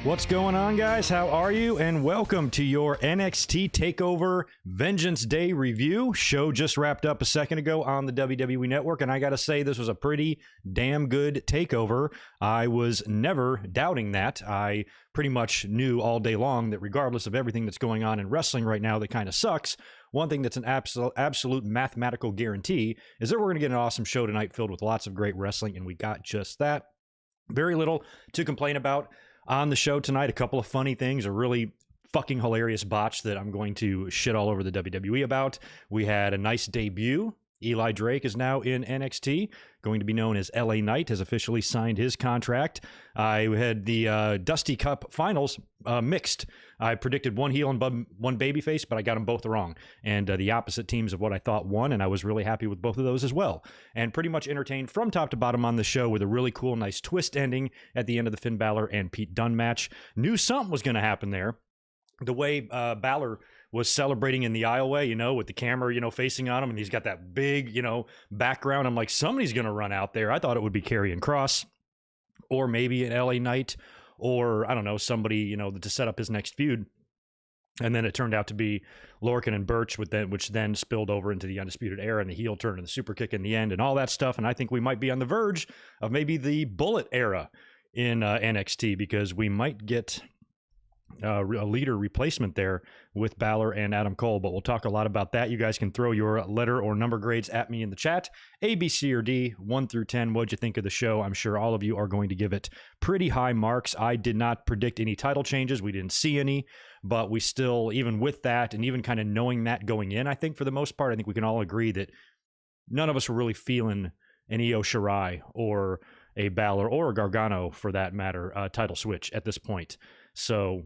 What's going on, guys? How are you? And welcome to your NXT TakeOver Vengeance Day review. Show just wrapped up a second ago on the WWE Network, and I gotta say, this was a pretty damn good takeover. I was never doubting that. I pretty much knew all day long that regardless of everything that's going on in wrestling right now that kind of sucks, one thing that's an absolute mathematical guarantee is that we're going to get an awesome show tonight filled with lots of great wrestling, and we got just that. Very little to complain about on the show tonight. A couple of funny things, a really fucking hilarious botch that I'm going to shit all over the WWE about. We had a nice debut. Eli Drake is now in NXT, going to be known as LA Knight, has officially signed his contract. I had the Dusty Cup finals mixed. I predicted one heel and one babyface, but I got them both wrong. And the opposite teams of what I thought won, and I was really happy with both of those as well. And pretty much entertained from top to bottom on the show with a really cool, nice twist ending at the end of the Finn Balor and Pete Dunne match. Knew something was going to happen there. The way Balor was celebrating in the aisleway, you know, with the camera, you know, facing on him, and he's got that big, you know, background. I'm like, somebody's going to run out there. I thought it would be Karrion Kross, or maybe an LA Knight, or I don't know, somebody, you know, to set up his next feud. And then it turned out to be Lorcan and Birch, which then spilled over into the Undisputed Era and the heel turn and the super kick in the end and all that stuff. And I think we might be on the verge of maybe the Bullet Era in NXT, because we might get a leader replacement there with Balor and Adam Cole, but we'll talk a lot about that. You guys can throw your letter or number grades at me in the chat. A, B, C, or D, 1 through 10. What'd you think of the show? I'm sure all of you are going to give it pretty high marks. I did not predict any title changes. We didn't see any, but we still, even with that, and even kind of knowing that going in, I think for the most part, I think we can all agree that none of us were really feeling an Io Shirai or a Balor or a Gargano, for that matter, title switch at this point. So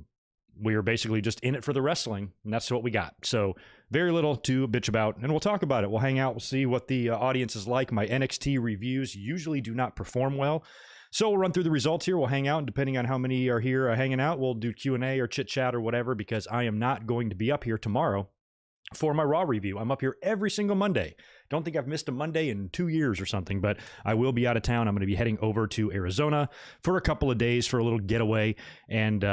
we are basically just in it for the wrestling, and that's what we got. So very little to bitch about, and we'll talk about it. We'll hang out. We'll see what the audience is like. My NXT reviews usually do not perform well, so we'll run through the results here. We'll hang out, and depending on how many are here hanging out, we'll do Q&A or chit-chat or whatever, because I am not going to be up here tomorrow for my Raw review. I'm up here every single Monday. Don't think I've missed a Monday in 2 years or something, but I will be out of town. I'm going to be heading over to Arizona for a couple of days for a little getaway, and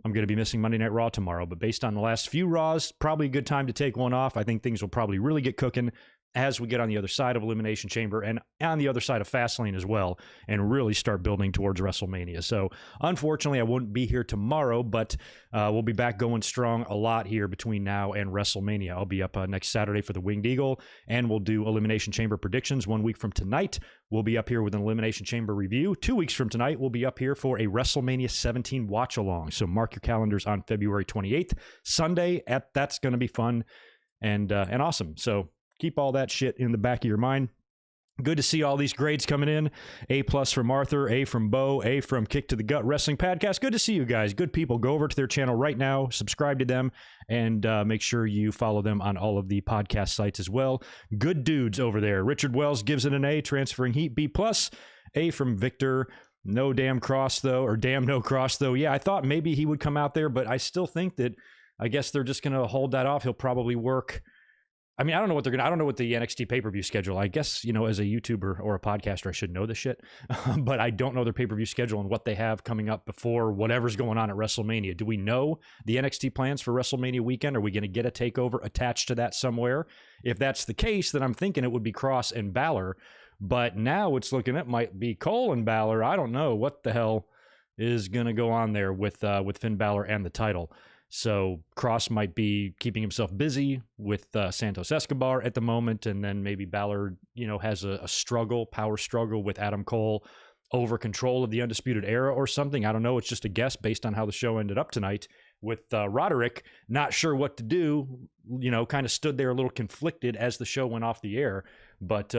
I'm going to be missing Monday Night Raw tomorrow. But based on the last few Raws, probably a good time to take one off. I think things will probably really get cooking as we get on the other side of Elimination Chamber and on the other side of Fastlane as well, and really start building towards WrestleMania. So unfortunately, I won't be here tomorrow, but we'll be back going strong a lot here between now and WrestleMania. I'll be up next Saturday for the Winged Eagle, and we'll do Elimination Chamber predictions 1 week from tonight. We'll be up here with an Elimination Chamber review. 2 weeks from tonight, we'll be up here for a WrestleMania 17 watch-along. So mark your calendars on February 28th, Sunday. That's going to be fun and awesome. So keep all that shit in the back of your mind. Good to see all these grades coming in. A+ from Arthur, A from Bo, A from Kick to the Gut Wrestling Podcast. Good to see you guys. Good people. Go over to their channel right now, subscribe to them, and make sure you follow them on all of the podcast sites as well. Good dudes over there. Richard Wells gives it an A, transferring heat. B+. A from Victor. No damn cross, though, or damn no cross, though. Yeah, I thought maybe he would come out there, but I still think that I guess they're just going to hold that off. He'll probably work. I mean, I don't know what they're going to, I don't know what the NXT pay-per-view schedule, I guess, you know, as a YouTuber or a podcaster, I should know this shit, but I don't know their pay-per-view schedule and what they have coming up before whatever's going on at WrestleMania. Do we know the NXT plans for WrestleMania weekend? Are we going to get a takeover attached to that somewhere? If that's the case, then I'm thinking it would be Kross and Balor, but now it's looking, it might be Cole and Balor. I don't know what the hell is going to go on there with Finn Balor and the title. So Kross might be keeping himself busy with Santos Escobar at the moment, and then maybe Balor, you know, has a power struggle with Adam Cole over control of the Undisputed Era or something. I don't know. It's just a guess based on how the show ended up tonight with Roderick not sure what to do, you know, kind of stood there a little conflicted as the show went off the air. But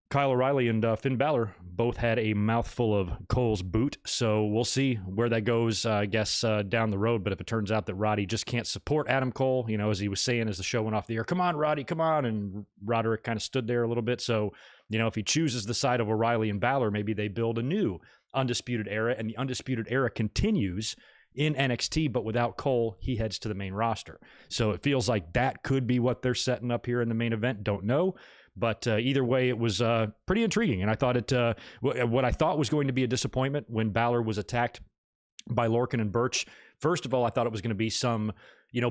Kyle O'Reilly and Finn Balor both had a mouthful of Cole's boot, so we'll see where that goes, I guess, down the road. But if it turns out that Roddy just can't support Adam Cole, you know, as he was saying as the show went off the air, come on, Roddy, come on, and Roderick kind of stood there a little bit. So, you know, if he chooses the side of O'Reilly and Balor, maybe they build a new Undisputed Era, and the Undisputed Era continues in NXT, but without Cole, he heads to the main roster. So it feels like that could be what they're setting up here in the main event. Don't know. But either way, it was pretty intriguing. And I thought what I thought was going to be a disappointment when Balor was attacked by Lorcan and Birch. First of all, I thought it was going to be some,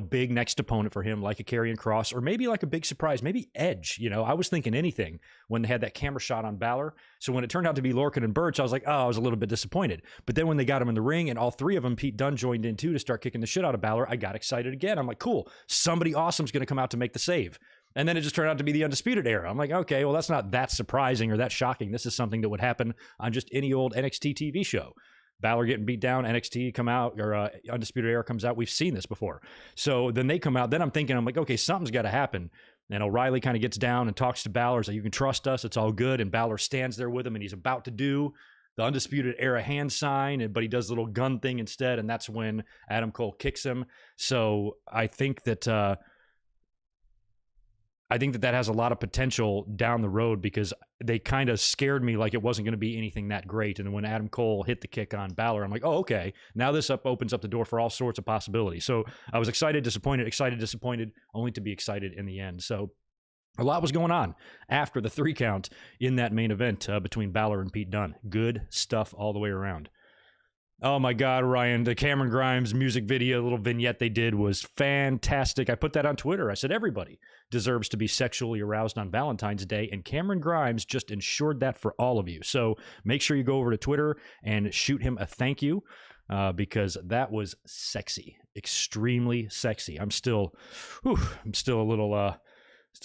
big next opponent for him, like a Karrion Kross, or maybe like a big surprise, maybe Edge. I was thinking anything when they had that camera shot on Balor. So when it turned out to be Lorcan and Birch, I was like, oh, I was a little bit disappointed. But then when they got him in the ring and all three of them, Pete Dunne joined in too to start kicking the shit out of Balor, I got excited again. I'm like, cool, somebody awesome's going to come out to make the save. And then it just turned out to be the Undisputed Era. I'm like, okay, well, that's not that surprising or that shocking. This is something that would happen on just any old NXT TV show. Balor getting beat down, NXT come out, or Undisputed Era comes out. We've seen this before. So then they come out. Then I'm like, okay, something's got to happen. And O'Reilly kind of gets down and talks to Balor. He's like, you can trust us. It's all good. And Balor stands there with him, and he's about to do the Undisputed Era hand sign, but he does a little gun thing instead, and that's when Adam Cole kicks him. So I think that that has a lot of potential down the road, because they kind of scared me like it wasn't going to be anything that great. And when Adam Cole hit the kick on Balor, I'm like, oh, okay, now this opens up the door for all sorts of possibilities. So I was excited, disappointed, only to be excited in the end. So a lot was going on after the 3 count in that main event between Balor and Pete Dunne. Good stuff all the way around. Oh my God, Ryan, the Cameron Grimes music video, little vignette they did was fantastic. I put that on Twitter. I said, everybody deserves to be sexually aroused on Valentine's Day, and Cameron Grimes just ensured that for all of you. So make sure you go over to Twitter and shoot him a thank you, because that was sexy, extremely sexy. I'm still a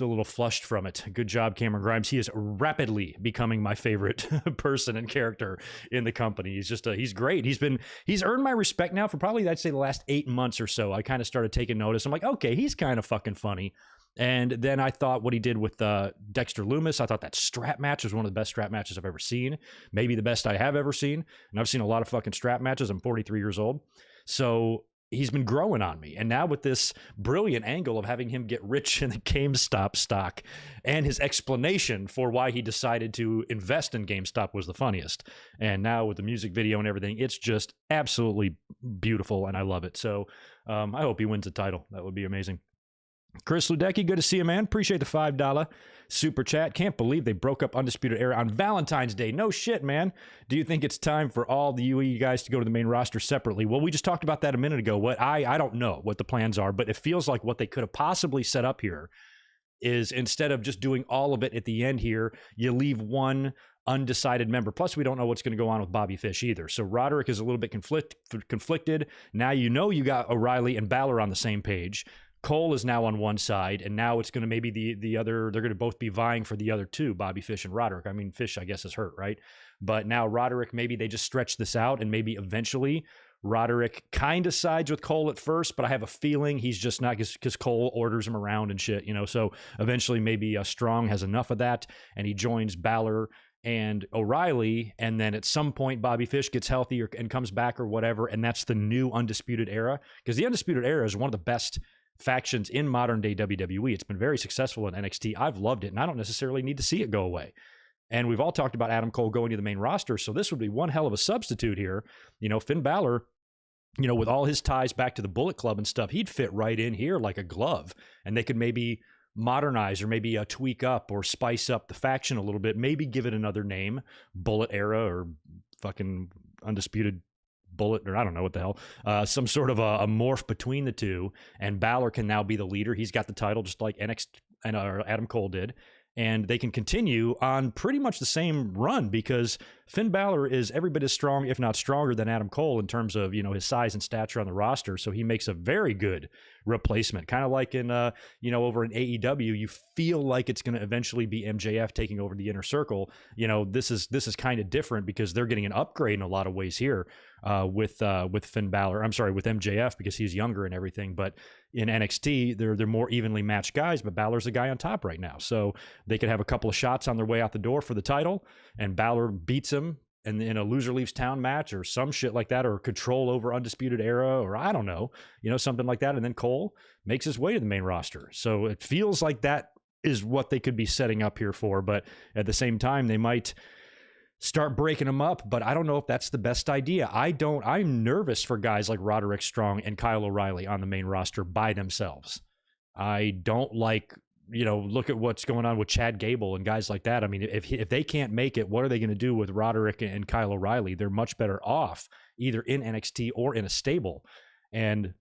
little flushed from it. Good job, Cameron Grimes. He is rapidly becoming my favorite person and character in the company. He's great. He's earned my respect now for probably, I'd say, the last 8 months or so. I kind of started taking notice. I'm like, okay, he's kind of fucking funny. And then I thought what he did with Dexter Lumis, I thought that strap match was one of the best strap matches I've ever seen. Maybe the best I have ever seen. And I've seen a lot of fucking strap matches. I'm 43 years old. So he's been growing on me. And now with this brilliant angle of having him get rich in the GameStop stock, and his explanation for why he decided to invest in GameStop was the funniest. And now with the music video and everything, it's just absolutely beautiful, and I love it. So I hope he wins the title. That would be amazing. Chris Ludecki, good to see you, man. Appreciate the $5 super chat. Can't believe they broke up Undisputed Era on Valentine's Day. No shit, man. Do you think it's time for all the UE guys to go to the main roster separately? Well, we just talked about that a minute ago. I don't know what the plans are, but it feels like what they could have possibly set up here is, instead of just doing all of it at the end here, you leave one undecided member. Plus, we don't know what's going to go on with Bobby Fish either. So Roderick is a little bit conflicted. Now you got O'Reilly and Balor on the same page. Cole is now on one side, and now it's going to maybe the other, they're going to both be vying for the other two, Bobby Fish and Roderick. I mean, Fish, I guess, is hurt, right? But now Roderick, maybe they just stretch this out, and maybe eventually Roderick kind of sides with Cole at first, but I have a feeling he's just not, because Cole orders him around and shit, so eventually maybe Strong has enough of that, and he joins Balor and O'Reilly, and then at some point Bobby Fish gets healthy and comes back or whatever, and that's the new Undisputed Era, because the Undisputed Era is one of the best factions in modern day WWE. It's been very successful in NXT. I've loved it, and I don't necessarily need to see it go away. And we've all talked about Adam Cole going to the main roster, so this would be one hell of a substitute here. Finn Balor, with all his ties back to the Bullet Club and stuff, he'd fit right in here like a glove, and they could maybe modernize or maybe tweak up or spice up the faction a little bit, maybe give it another name, Bullet Era or fucking Undisputed Bullet, or I don't know what the hell, some sort of a morph between the two, and Balor can now be the leader. He's got the title just like NXT and Adam Cole did, and they can continue on pretty much the same run, because Finn Balor is every bit as strong, if not stronger, than Adam Cole in terms of his size and stature on the roster. So he makes a very good replacement, kind of like in over in AEW. You feel like it's going to eventually be MJF taking over the Inner Circle. This is kind of different because they're getting an upgrade in a lot of ways here with Finn Balor. I'm sorry, with MJF, because he's younger and everything. But in NXT, they're more evenly matched guys, but Balor's the guy on top right now. So they could have a couple of shots on their way out the door for the title, and Balor beats him in a loser leaves town match or some shit like that, or control over Undisputed Era, or I don't know, something like that. And then Cole makes his way to the main roster. So it feels like that is what they could be setting up here for. But at the same time, they might start breaking them up, but I don't know if that's the best idea. I'm nervous for guys like Roderick Strong and Kyle O'Reilly on the main roster by themselves. I don't like look at what's going on with Chad Gable and guys like that. I mean, if they can't make it, what are they going to do with Roderick and Kyle O'Reilly? They're much better off either in NXT or in a stable. And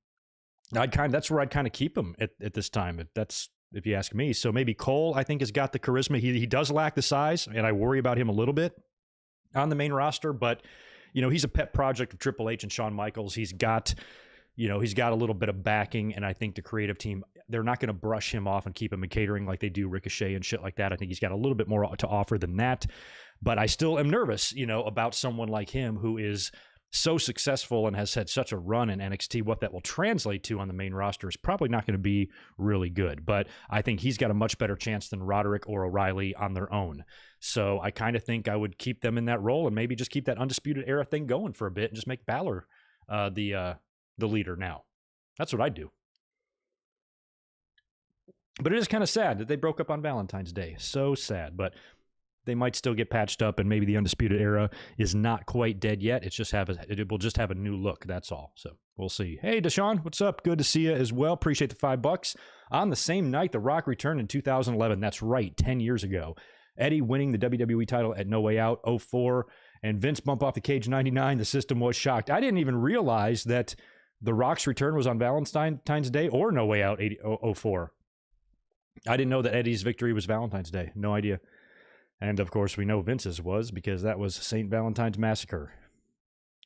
that's where I'd kind of keep him at this time. That's, if you ask me. So maybe Cole, I think, has got the charisma. He does lack the size, and I worry about him a little bit on the main roster, but he's a pet project of Triple H and Shawn Michaels. He's got a little bit of backing, and I think the creative team, they're not going to brush him off and keep him in catering like they do Ricochet and shit like that. I think he's got a little bit more to offer than that, but I still am nervous, about someone like him who is so successful and has had such a run in NXT. What that will translate to on the main roster is probably not going to be really good, but I think he's got a much better chance than Roderick or O'Reilly on their own. So I kind of think I would keep them in that role and maybe just keep that Undisputed Era thing going for a bit and just make Balor the leader now. That's what I'd do. But it is kind of sad that they broke up on Valentine's Day. So sad, but they might still get patched up, and maybe the Undisputed Era is not quite dead yet. It will just have a new look. That's all. So we'll see. Hey, Deshaun, what's up? Good to see you as well. Appreciate the $5. On the same night, The Rock returned in 2011. That's right, 10 years ago. Eddie winning the WWE title at No Way Out 04, and Vince bump off the cage 99. The system was shocked. I didn't even realize that The Rock's return was on Valentine's Day or No Way Out 04. I didn't know that Eddie's victory was Valentine's Day. No idea. And, of course, we know Vince's was because that was St. Valentine's Massacre.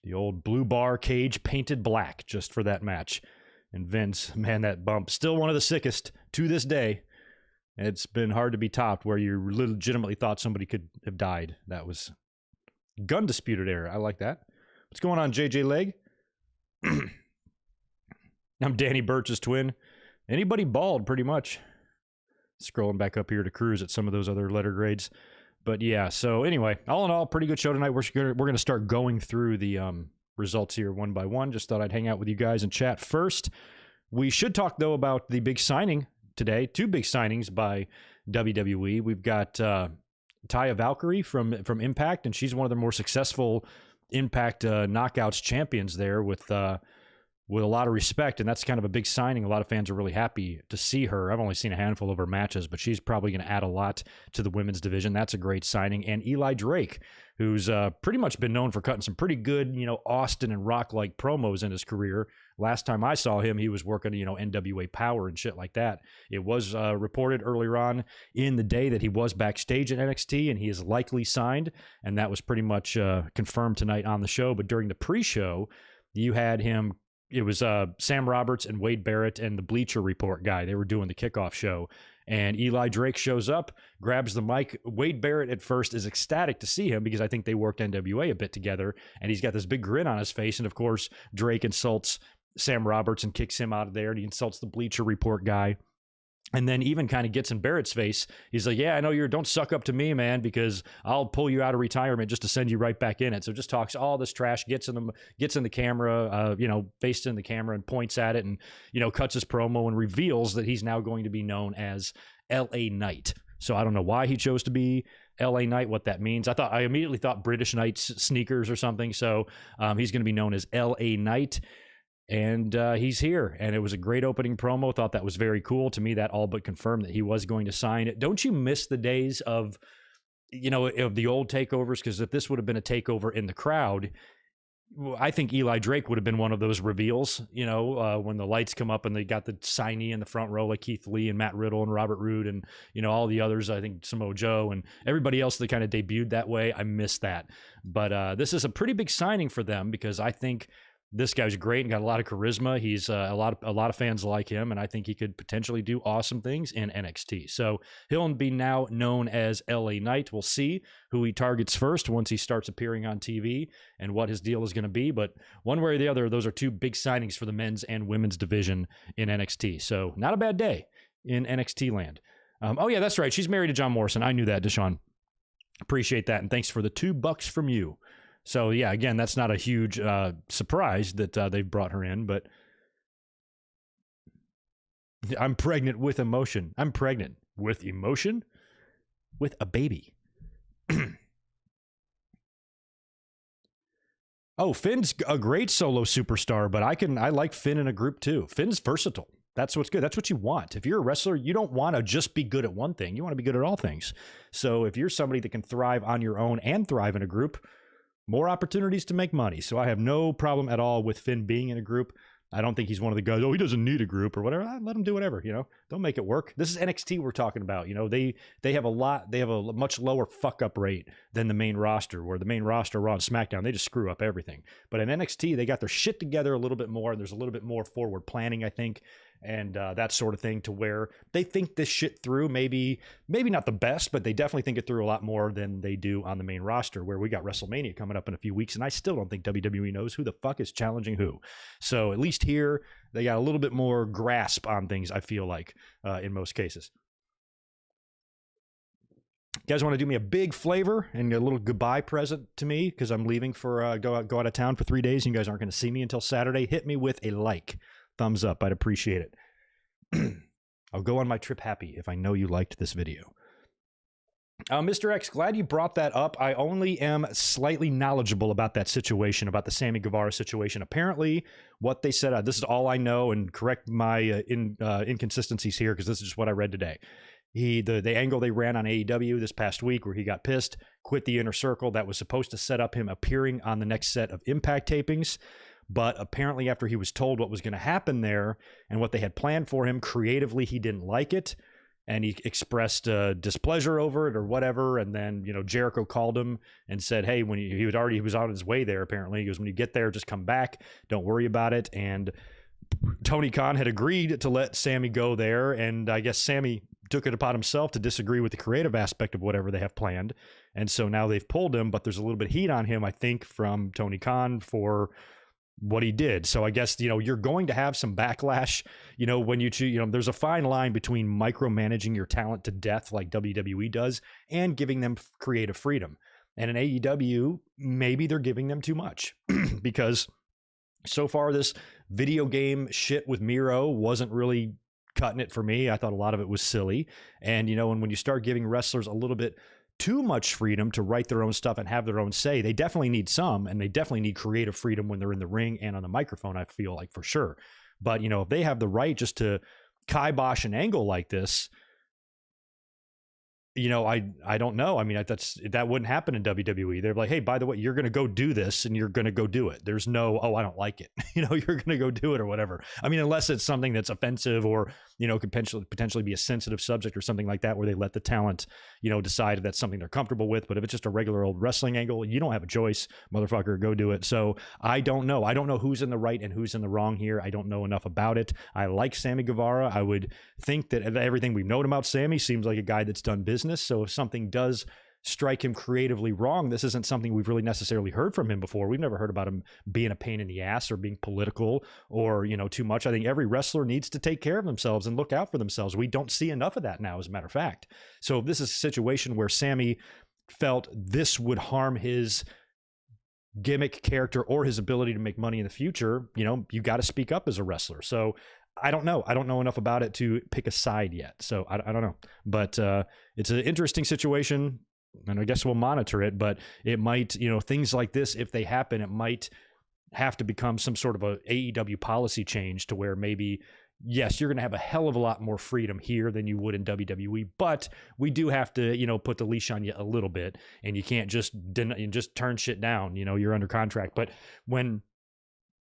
The old blue bar cage painted black just for that match. And Vince, man, that bump, still one of the sickest to this day. It's been hard to be topped where you legitimately thought somebody could have died. That was Undisputed Era. I like that. What's going on, JJ Leg? I'm Danny Burch's twin. Anybody bald, pretty much. Scrolling back up here to cruise at some of those other letter grades. But yeah, so anyway, all in all, pretty good show tonight. We're going to start going through the results here one by one. Just thought I'd hang out with you guys and chat first. We should talk, though, about the big signing today. 2 big signings by WWE. We've got Taya Valkyrie from Impact, and she's one of the more successful Impact Knockouts champions there with a lot of respect, and that's kind of a big signing. A lot of fans are really happy to see her. I've only seen a handful of her matches, but she's probably going to add a lot to the women's division. That's a great signing. And Eli Drake, who's pretty much been known for cutting some pretty good, Austin and Rock-like promos in his career. Last time I saw him, he was working, NWA Power and shit like that. It was reported earlier on in the day that he was backstage at NXT, and he is likely signed, and that was pretty much confirmed tonight on the show. But during the pre-show, you had him. It was Sam Roberts and Wade Barrett and the Bleacher Report guy. They were doing the kickoff show. And Eli Drake shows up, grabs the mic. Wade Barrett at first is ecstatic to see him because I think they worked NWA a bit together. And he's got this big grin on his face. And, of course, Drake insults Sam Roberts and kicks him out of there. And he insults the Bleacher Report guy. And then even kind of gets in Barrett's face. He's like, yeah, I know don't suck up to me, man, because I'll pull you out of retirement just to send you right back in it. So just talks all this trash, gets in the camera, faced in the camera and points at it and, cuts his promo and reveals that he's now going to be known as LA Knight. So I don't know why he chose to be LA Knight, what that means. I immediately thought British Knights sneakers or something. So he's going to be known as LA Knight. And he's here, and it was a great opening promo. Thought that was very cool. To me, that all but confirmed that he was going to sign it. Don't you miss the days of the old takeovers? Because if this would have been a takeover in the crowd, I think Eli Drake would have been one of those reveals, when the lights come up and they got the signee in the front row like Keith Lee and Matt Riddle and Robert Roode and, all the others. I think Samoa Joe and everybody else that kind of debuted that way. I miss that. But this is a pretty big signing for them because I think this guy's great and got a lot of charisma. He's a lot of fans like him, and I think he could potentially do awesome things in NXT. So he'll be now known as LA Knight. We'll see who he targets first once he starts appearing on TV and what his deal is going to be. But one way or the other, those are 2 big signings for the men's and women's division in NXT. So not a bad day in NXT land. Oh yeah, that's right. She's married to John Morrison. I knew that, Deshaun. Appreciate that, and thanks for the $2 from you. So, yeah, again, that's not a huge surprise that they've brought her in, but I'm pregnant with emotion. I'm pregnant with emotion with a baby. Oh, Finn's a great solo superstar, but I like Finn in a group too. Finn's versatile. That's what's good. That's what you want. If you're a wrestler, you don't want to just be good at one thing. You want to be good at all things. So if you're somebody that can thrive on your own and thrive in a group, more opportunities to make money. So I have no problem at all with Finn being in a group. I don't think he's one of the guys, oh, he doesn't need a group or whatever. Let him do whatever, Don't make it work. This is NXT we're talking about. They have a much lower fuck up rate than the main roster, where the main roster, Raw and SmackDown, they just screw up everything. But in NXT, they got their shit together a little bit more, and there's a little bit more forward planning, I think, and that sort of thing, to where they think this shit through. Maybe not the best, but they definitely think it through a lot more than they do on the main roster, where we got WrestleMania coming up in a few weeks, and I still don't think WWE knows who the fuck is challenging who. So at least here, they got a little bit more grasp on things, I feel like, in most cases. You guys want to do me a big flavor and a little goodbye present to me, because I'm leaving for go out of town for 3 days, and you guys aren't going to see me until Saturday? Hit me with a like. Thumbs up. I'd appreciate it. I'll go on my trip happy if I know you liked this video. Mr. X, glad you brought that up. I only am slightly knowledgeable about that situation, about the Sammy Guevara situation. Apparently, what they said, this is all I know, and correct my inconsistencies here, because this is just what I read today. The angle they ran on AEW this past week, where he got pissed, quit the Inner Circle, that was supposed to set up him appearing on the next set of Impact tapings. But apparently, after he was told what was going to happen there and what they had planned for him, creatively, he didn't like it. And he expressed displeasure over it or whatever. And then, Jericho called him and said, hey, when he was on his way there, apparently. He goes, when you get there, just come back. Don't worry about it. And Tony Khan had agreed to let Sammy go there. And I guess Sammy took it upon himself to disagree with the creative aspect of whatever they have planned. And so now they've pulled him, but there's a little bit of heat on him, I think, from Tony Khan for what he did. So I guess, you're going to have some backlash, when you choose, there's a fine line between micromanaging your talent to death like WWE does and giving them creative freedom. And in AEW, maybe they're giving them too much because so far this video game shit with Miro wasn't really cutting it for me. I thought a lot of it was silly. And, and when you start giving wrestlers a little bit too much freedom to write their own stuff and have their own say, they definitely need some, and they definitely need creative freedom when they're in the ring and on the microphone, I feel like, for sure. But, if they have the right just to kibosh an angle like this, I don't know. I mean, that wouldn't happen in WWE. They're like, hey, by the way, you're going to go do this and you're going to go do it. There's no, oh, I don't like it. You're going to go do it or whatever. I mean, unless it's something that's offensive or, could potentially be a sensitive subject or something like that, where they let the talent, decide if that's something they're comfortable with. But if it's just a regular old wrestling angle, you don't have a choice, motherfucker, go do it. So I don't know. I don't know who's in the right and who's in the wrong here. I don't know enough about it. I like Sammy Guevara. I would think that everything we've known about Sammy seems like a guy that's done business. So if something does strike him creatively wrong, this isn't something we've really necessarily heard from him before. We've never heard about him being a pain in the ass or being political or, too much. I think every wrestler needs to take care of themselves and look out for themselves. We don't see enough of that now, as a matter of fact. So if this is a situation where Sammy felt this would harm his gimmick, character, or his ability to make money in the future, you got to speak up as a wrestler. So I don't know. I don't know enough about it to pick a side yet. So I don't know. But it's an interesting situation, and I guess we'll monitor it. But it might, things like this, if they happen, it might have to become some sort of a AEW policy change to where maybe, yes, you're going to have a hell of a lot more freedom here than you would in WWE. But we do have to, put the leash on you a little bit, and you can't just turn shit down. You're under contract. But when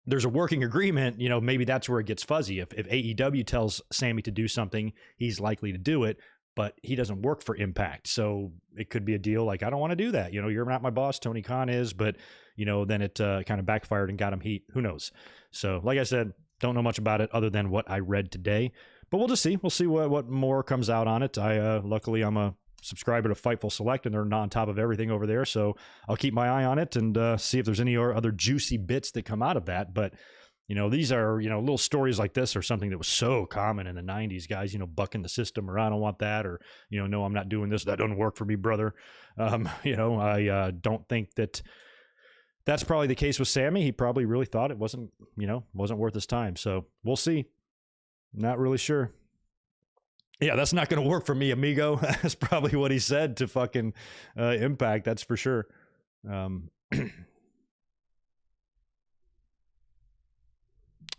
there's a working agreement, maybe that's where it gets fuzzy. If AEW tells Sammy to do something, he's likely to do it, but he doesn't work for Impact. So it could be a deal like, I don't want to do that. You're not my boss, Tony Khan is, but, then it kind of backfired and got him heat. Who knows? So like I said, don't know much about it other than what I read today, but we'll just see. We'll see what more comes out on it. Luckily I'm a subscriber to Fightful Select, and they're on top of everything over there, so I'll keep my eye on it and see if there's any other juicy bits that come out of that. But these are little stories like this are something that was so common in the 90s, guys, bucking the system, or I don't want that, or no, I'm not doing this, that doesn't work for me, brother. I don't think that's probably the case with Sammy. He probably really thought it wasn't worth his time. So we'll see. Not really sure. Yeah, that's not going to work for me, amigo. That's probably what he said to fucking Impact. That's for sure.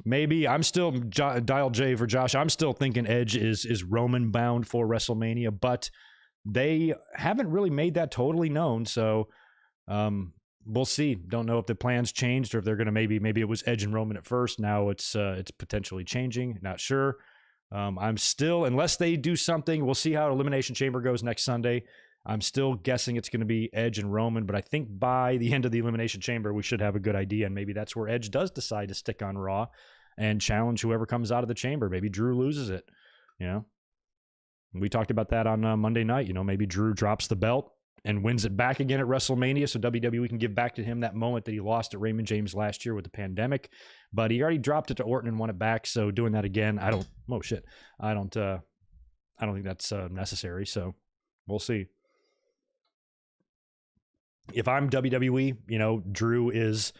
maybe. I'm still Dial J for Josh. I'm still thinking Edge is Roman bound for WrestleMania, but they haven't really made that totally known. So we'll see. Don't know if the plans changed or if they're going to maybe it was Edge and Roman at first. Now it's potentially changing. Not sure. I'm still, unless they do something, we'll see how Elimination Chamber goes next Sunday. I'm still guessing it's going to be Edge and Roman, but I think by the end of the Elimination Chamber, we should have a good idea, and maybe that's where Edge does decide to stick on Raw and challenge whoever comes out of the chamber. Maybe Drew loses it, We talked about that on Monday night. Maybe Drew drops the belt and wins it back again at WrestleMania, so WWE can give back to him that moment that he lost at Raymond James last year with the pandemic. But he already dropped it to Orton and won it back, so doing that again, I don't think that's necessary. So we'll see. If I'm WWE, Drew is,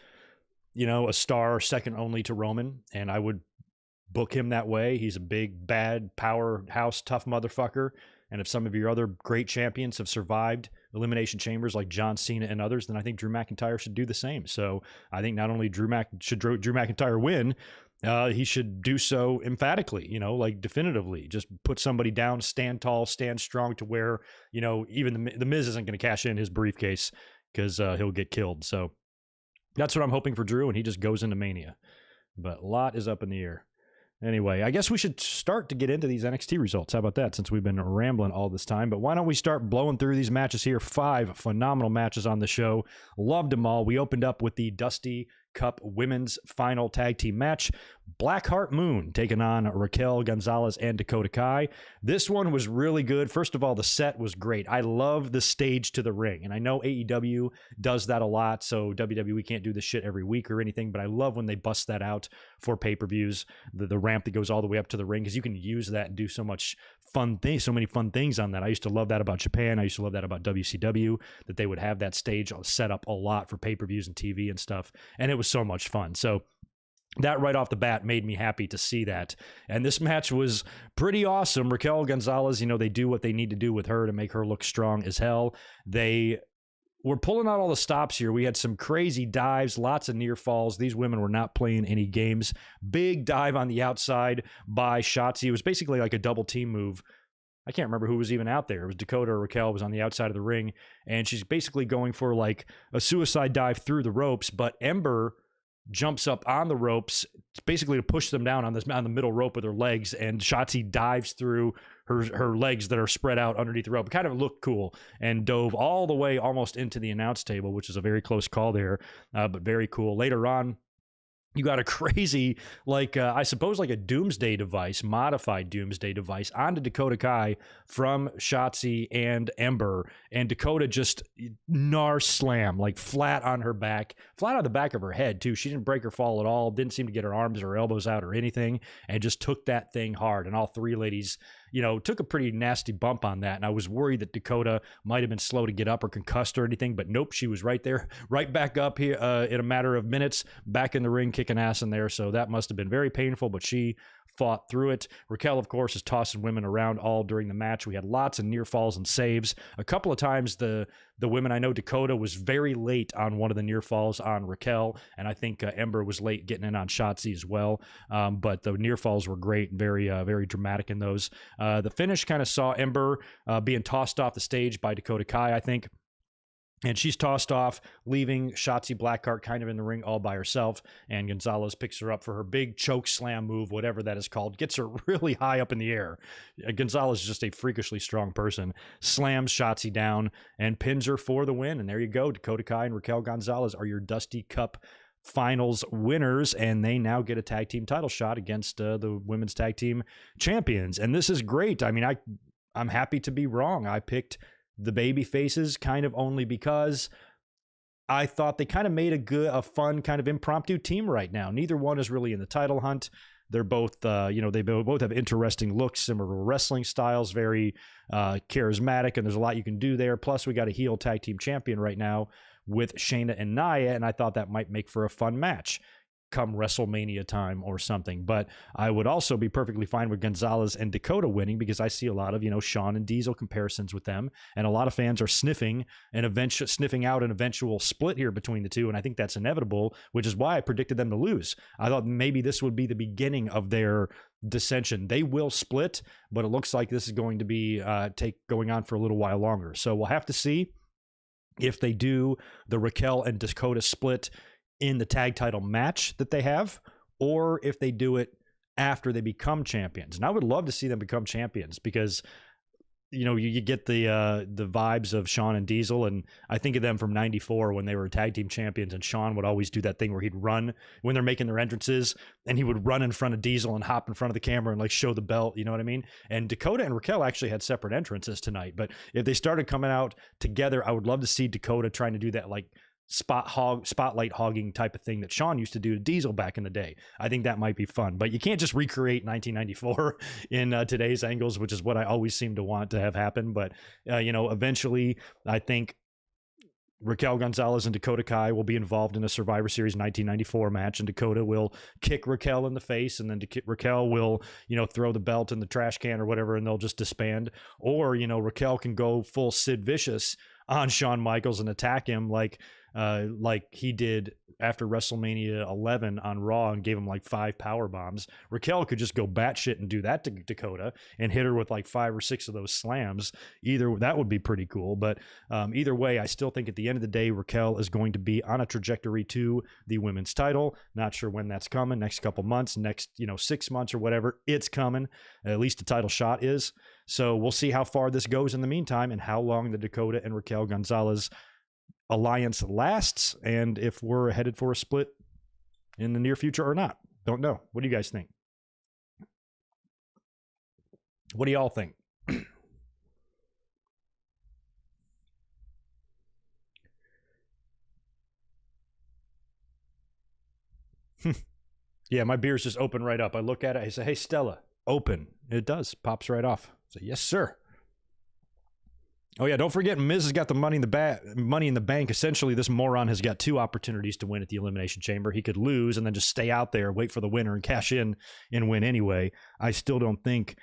a star second only to Roman, and I would book him that way. He's a big, bad, powerhouse, tough motherfucker. And if some of your other great champions have survived elimination chambers like John Cena and others, then I think Drew McIntyre should do the same. So I think not only Drew McIntyre win, he should do so emphatically, definitively. Just put somebody down, stand tall, stand strong to where, even the Miz isn't going to cash in his briefcase because he'll get killed. So that's what I'm hoping for Drew, and he just goes into Mania. But a lot is up in the air. Anyway, I guess we should start to get into these NXT results. How about that, since we've been rambling all this time? But why don't we start blowing through these matches here? 5 phenomenal matches on the show. Loved them all. We opened up with the Dusty Cup Women's Final Tag Team match. Blackheart Moon taking on Raquel Gonzalez and Dakota Kai. This one was really good. First of all, the set was great. I love the stage to the ring, and I know AEW does that a lot, so WWE can't do this shit every week or anything, but I love when they bust that out for pay-per-views, the ramp that goes all the way up to the ring, because you can use that and do so much fun things, so many fun things on that. I used to love that about Japan. I used to love that about WCW, that they would have that stage set up a lot for pay-per-views and TV and stuff, and it was so much fun. So that right off the bat made me happy to see that. And this match was pretty awesome. Raquel Gonzalez, they do what they need to do with her to make her look strong as hell. They were pulling out all the stops here. We had some crazy dives, lots of near falls. These women were not playing any games. Big dive on the outside by Shotzi. It was basically like a double team move. I can't remember who was even out there. It was Dakota or Raquel was on the outside of the ring, and she's basically going for like a suicide dive through the ropes, but Ember jumps up on the ropes basically to push them down on the middle rope with her legs, and Shotzi dives through her legs that are spread out underneath the rope. It kind of looked cool, and dove all the way almost into the announce table, which is a very close call there, but very cool. Later on, you got a crazy, I suppose like a doomsday device, modified doomsday device onto Dakota Kai from Shotzi and Ember. And Dakota just slam, flat on her back, flat on the back of her head too. She didn't break her fall at all. Didn't seem to get her arms or elbows out or anything, and just took that thing hard. And all three ladies, took a pretty nasty bump on that. And I was worried that Dakota might have been slow to get up or concussed or anything, but nope, she was right there, right back up here in a matter of minutes, back in the ring, kicking ass in there. So that must have been very painful, but she fought through it. Raquel, of course, is tossing women around all during the match. We had lots of near falls and saves. A couple of times the women, I know Dakota was very late on one of the near falls on Raquel, and I think Ember was late getting in on Shotzi as well. But the near falls were great, very, very dramatic in those. The finish kind of saw Ember being tossed off the stage by Dakota Kai, I think. And she's tossed off, leaving Shotzi Blackheart kind of in the ring all by herself. And Gonzalez picks her up for her big choke slam move, whatever that is called. Gets her really high up in the air. Gonzalez is just a freakishly strong person. Slams Shotzi down and pins her for the win. And there you go. Dakota Kai and Raquel Gonzalez are your Dusty Cup Finals winners, and they now get a tag team title shot against the women's tag team champions. And this is great. I mean, I'm happy to be wrong. I picked the baby faces kind of only because I thought they kind of made a fun kind of impromptu team right now. Neither one is really in the title hunt. They're both, they both have interesting looks, similar wrestling styles, very charismatic, and there's a lot you can do there. Plus, we got a heel tag team champion right now with Shayna and Nia, and I thought that might make for a fun match. come WrestleMania time or something. But I would also be perfectly fine with Gonzalez and Dakota winning, because I see a lot of, Shawn and Diesel comparisons with them, and a lot of fans are sniffing out an eventual split here between the two, and I think that's inevitable, which is why I predicted them to lose. I thought maybe this would be the beginning of their dissension. They will split, but it looks like this is going to be going on for a little while longer. So we'll have to see if they do the Raquel and Dakota split in the tag title match that they have, or if they do it after they become champions. And I would love to see them become champions, because you get the vibes of Shawn and Diesel, and I think of them from '94 when they were tag team champions, and Shawn would always do that thing where he'd run when they're making their entrances, and he would run in front of Diesel and hop in front of the camera and like show the belt, you know what I mean? And Dakota and Raquel actually had separate entrances tonight, but if they started coming out together, I would love to see Dakota trying to do that like spotlight hogging type of thing that Shawn used to do to Diesel back in the day. I think that might be fun, but you can't just recreate 1994 in today's angles, which is what I always seem to want to have happen. But eventually I think Raquel Gonzalez and Dakota Kai will be involved in a Survivor Series 1994 match, and Dakota will kick Raquel in the face, and then Raquel will, throw the belt in the trash can or whatever, and they'll just disband. Or, Raquel can go full Sid Vicious on Shawn Michaels and attack him like he did after WrestleMania 11 on Raw, and gave him like 5 power bombs. Raquel could just go batshit and do that to Dakota and hit her with like 5 or 6 of those slams. That would be pretty cool. But either way, I still think at the end of the day, Raquel is going to be on a trajectory to the women's title. Not sure when that's coming, next couple months, next 6 months or whatever. It's coming. At least the title shot is. So we'll see how far this goes in the meantime, and how long the Dakota and Raquel Gonzalez alliance lasts, and if we're headed for a split in the near future or not. Don't know. What do you guys think? What do y'all think? Yeah, my beer's just open right up. I look at it, I say, hey, Stella, open. It does. Pops right off. I say, yes, sir. Oh, yeah, don't forget, Miz has got the money in the bank. Essentially, this moron has got 2 opportunities to win at the Elimination Chamber. He could lose and then just stay out there, wait for the winner, and cash in and win anyway. I still don't think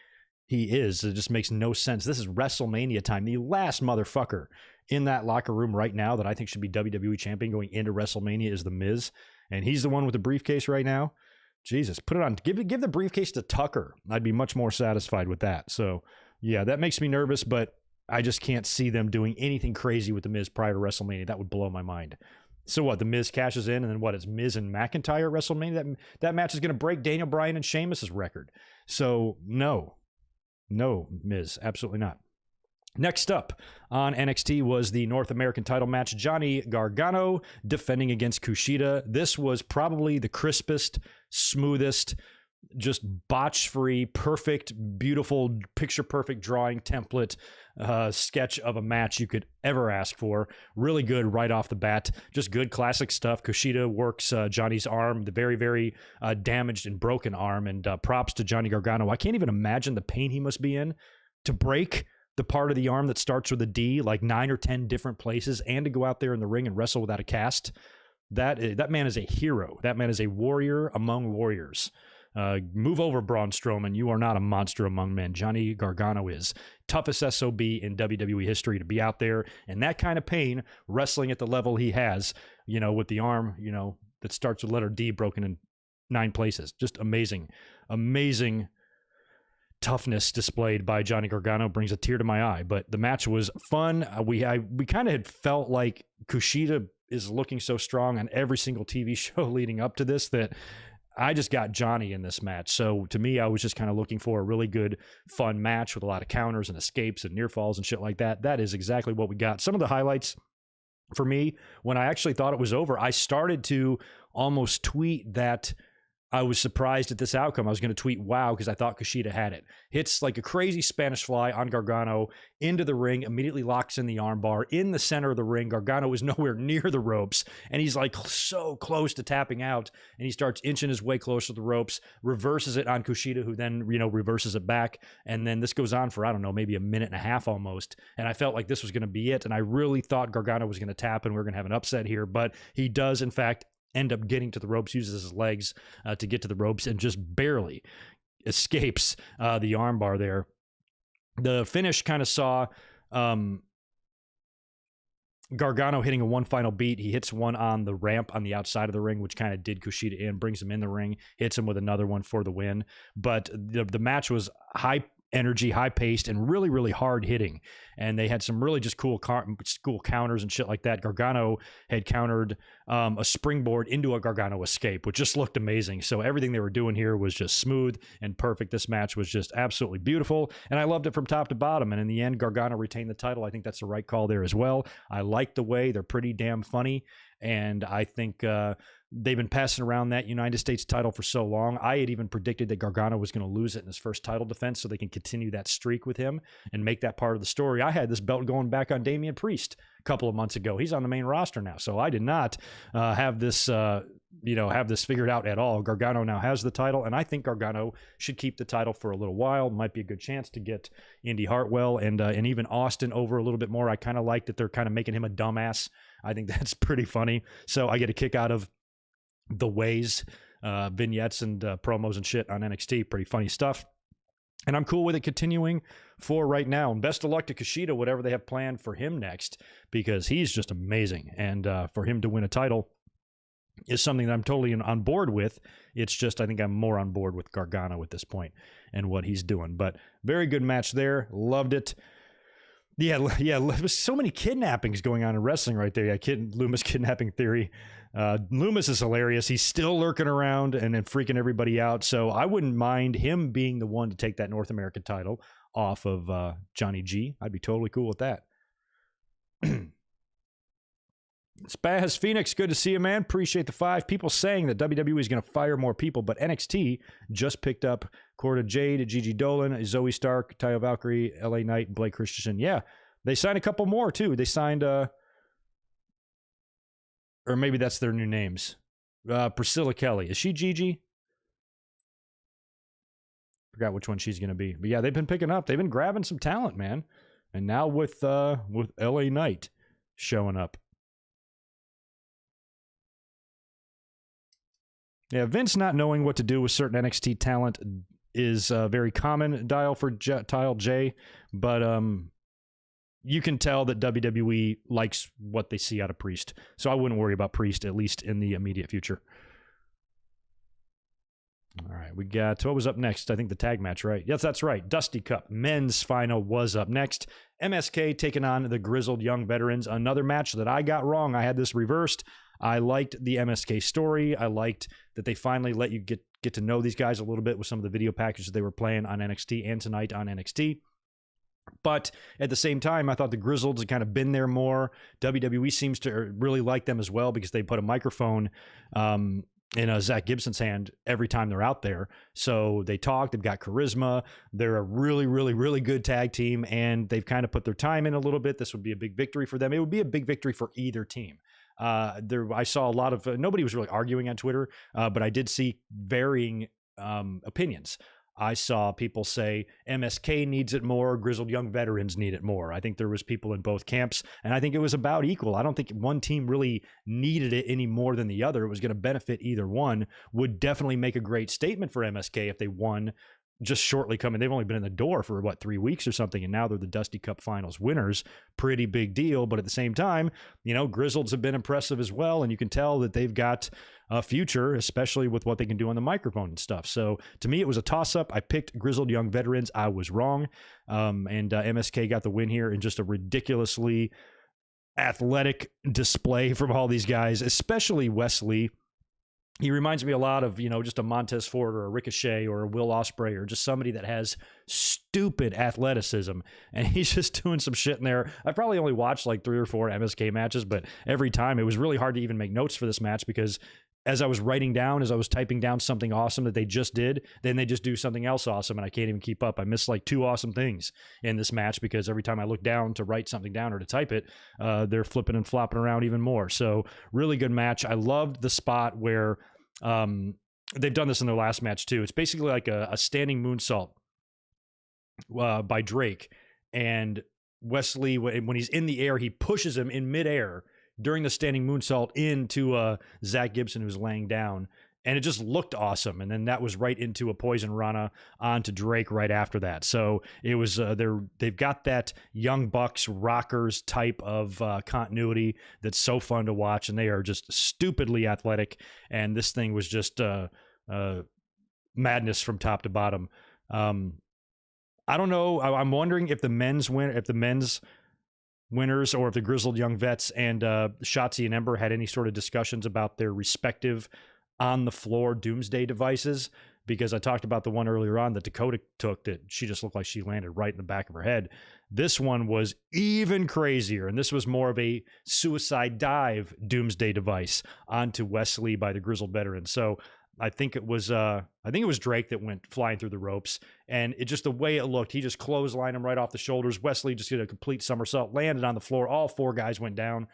he is. It just makes no sense. This is WrestleMania time. The last motherfucker in that locker room right now that I think should be WWE champion going into WrestleMania is The Miz, and he's the one with the briefcase right now. Jesus, put it on. Give the briefcase to Tucker. I'd be much more satisfied with that. So, yeah, that makes me nervous, but I just can't see them doing anything crazy with The Miz prior to WrestleMania. That would blow my mind. So what? The Miz cashes in, and then what? It's Miz and McIntyre at WrestleMania? That match is going to break Daniel Bryan and Sheamus's record. So no, Miz, absolutely not. Next up on NXT was the North American title match. Johnny Gargano defending against Kushida. This was probably the crispest, smoothest, just botch-free, perfect, beautiful, picture-perfect drawing template sketch of a match you could ever ask for. Really good right off the bat. Just good classic stuff. Kushida works Johnny's arm, the very, very damaged and broken arm, and props to Johnny Gargano. I can't even imagine the pain he must be in to break the part of the arm that starts with a D, like 9 or 10 different places, and to go out there in the ring and wrestle without a cast. That man is a hero. That man is a warrior among warriors. Move over, Braun Strowman. You are not a monster among men. Johnny Gargano is. Toughest SOB in WWE history to be out there in that kind of pain, wrestling at the level he has, with the arm, that starts with letter D broken in 9 places. Just amazing, amazing toughness displayed by Johnny Gargano. Brings a tear to my eye. But the match was fun. We kind of had felt like Kushida is looking so strong on every single TV show leading up to this that I just got Johnny in this match. So to me, I was just kind of looking for a really good, fun match with a lot of counters and escapes and near falls and shit like that. That is exactly what we got. Some of the highlights for me, when I actually thought it was over, I started to almost tweet that I was surprised at this outcome. I was going to tweet, wow, because I thought Kushida had it. Hits like a crazy Spanish fly on Gargano into the ring, immediately locks in the armbar in the center of the ring. Gargano is nowhere near the ropes, and he's like so close to tapping out, and he starts inching his way closer to the ropes, reverses it on Kushida, who then, reverses it back, and then this goes on for, I don't know, maybe a minute and a half almost, and I felt like this was going to be it, and I really thought Gargano was going to tap, and we are going to have an upset here, but he does, in fact, end up getting to the ropes, uses his legs to get to the ropes, and just barely escapes the armbar there. The finish kind of saw Gargano hitting a one final beat. He hits one on the ramp on the outside of the ring, which kind of did Kushida in, brings him in the ring, hits him with another one for the win. But the match was high energy, high paced, and really, really hard hitting. And they had some really just cool counters and shit like that. Gargano had countered a springboard into a Gargano escape, which just looked amazing. So everything they were doing here was just smooth and perfect. This match was just absolutely beautiful, and I loved it from top to bottom. And in the end, Gargano retained the title. I think that's the right call there as well. I like the way they're pretty damn funny, and I think they've been passing around that United States title for so long. I had even predicted that Gargano was going to lose it in his first title defense so they can continue that streak with him and make that part of the story. I had this belt going back on Damian Priest a couple of months ago. He's on the main roster now, so I did not have this figured out at all. Gargano now has the title, and I think Gargano should keep the title for a little while. Might be a good chance to get Indy Hartwell and even Austin over a little bit more. I kind of like that they're kind of making him a dumbass. I think that's pretty funny. So I get a kick out of the ways, vignettes and promos and shit on NXT. Pretty funny stuff. And I'm cool with it continuing for right now. And best of luck to Kushida, whatever they have planned for him next, because he's just amazing. And for him to win a title is something that I'm totally on board with. It's just, I think I'm more on board with Gargano at this point and what he's doing. But very good match there. Loved it. Yeah, there's so many kidnappings going on in wrestling right there. Yeah, Loomis kidnapping theory. Loomis is hilarious. He's still lurking around and then freaking everybody out. So I wouldn't mind him being the one to take that North American title off of Johnny G. I'd be totally cool with that. Spaz Phoenix, good to see you, man. Appreciate the 5. People saying that WWE is going to fire more people, but NXT just picked up Corda Jade, Gigi Dolan, Zoe Stark, Taya Valkyrie, LA Knight, Blake Christensen. Yeah, they signed a couple more, too. They signed, or maybe that's their new names. Priscilla Kelly. Is she Gigi? Forgot which one she's going to be. But yeah, they've been picking up. They've been grabbing some talent, man. And now with LA Knight showing up. Yeah, Vince not knowing what to do with certain NXT talent is very common, Tile J, but you can tell that WWE likes what they see out of Priest. So I wouldn't worry about Priest, at least in the immediate future. All right, we got, what was up next? I think the tag match, right? Yes, that's right. Dusty Cup men's final was up next. MSK taking on the Grizzled Young Veterans. Another match that I got wrong. I had this reversed. I liked the MSK story. I liked that they finally let you get to know these guys a little bit with some of the video packages they were playing on NXT and tonight on NXT. But at the same time, I thought the Grizzleds had kind of been there more. WWE seems to really like them as well because they put a microphone in Zach Gibson's hand every time they're out there. So they talk, they've got charisma. They're a really, really, really good tag team, and they've kind of put their time in a little bit. This would be a big victory for them. It would be a big victory for either team. I saw a lot of, nobody was really arguing on Twitter, but I did see varying opinions. I saw people say MSK needs it more, Grizzled Young Veterans need it more. I think there was people in both camps, and I think it was about equal. I don't think one team really needed it any more than the other. It was going to benefit either one. Would definitely make a great statement for MSK if they won just shortly coming. They've only been in the door for 3 weeks or something, and now they're the Dusty Cup Finals winners. Pretty big deal, but at the same time, Grizzleds have been impressive as well, and you can tell that they've got a future, especially with what they can do on the microphone and stuff. So to me, it was a toss-up. I picked Grizzled Young Veterans. I was wrong, and MSK got the win here in just a ridiculously athletic display from all these guys, especially Wesley. He reminds me a lot of, just a Montez Ford or a Ricochet or a Will Ospreay or just somebody that has stupid athleticism. And he's just doing some shit in there. I probably only watched 3 or 4 MSK matches, but every time it was really hard to even make notes for this match because as I was typing down something awesome that they just did, then they just do something else awesome, and I can't even keep up. I missed 2 awesome things in this match because every time I look down to write something down or to type it, they're flipping and flopping around even more. So really good match. I loved the spot where they've done this in their last match too. It's basically like a standing moonsault by Drake, and Wesley, when he's in the air, he pushes him in midair during the standing moonsault into Zach Gibson, who was laying down. And it just looked awesome. And then that was right into a Poison Rana onto Drake right after that. So it was they've got that Young Bucks rockers type of continuity that's so fun to watch. And they are just stupidly athletic. And this thing was just madness from top to bottom. I don't know. I'm wondering if the men's winners or if the grizzled young vets and Shotzi and Ember had any sort of discussions about their respective on the floor doomsday devices, because I talked about the one earlier on that Dakota took that she just looked like she landed right in the back of her head. This one was even crazier, and this was more of a suicide dive doomsday device onto Wesley by the grizzled veteran. So I think it was Drake that went flying through the ropes, and it just the way it looked, he just clotheslined him right off the shoulders. Wesley just did a complete somersault, landed on the floor. All three guys went down,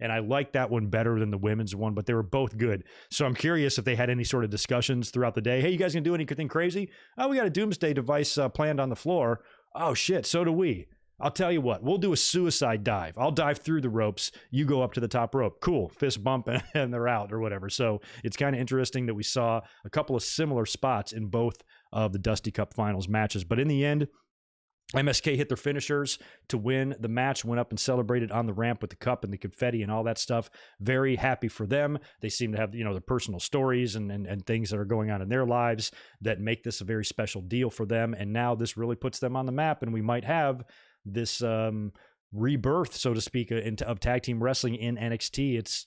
and I like that one better than the women's one, but they were both good. So I'm curious if they had any sort of discussions throughout the day. Hey, you guys gonna do anything crazy? Oh, we got a doomsday device planned on the floor. Oh shit, so do we. I'll tell you what, we'll do a suicide dive. I'll dive through the ropes. You go up to the top rope. Cool. Fist bump and they're out or whatever. So it's kind of interesting that we saw a couple of similar spots in both of the Dusty Cup Finals matches. But in the end, MSK hit their finishers to win the match, went up and celebrated on the ramp with the cup and the confetti and all that stuff. Very happy for them. They seem to have, their personal stories and things that are going on in their lives that make this a very special deal for them. And now this really puts them on the map, and we might have this rebirth, so to speak, of tag team wrestling in NXT. It's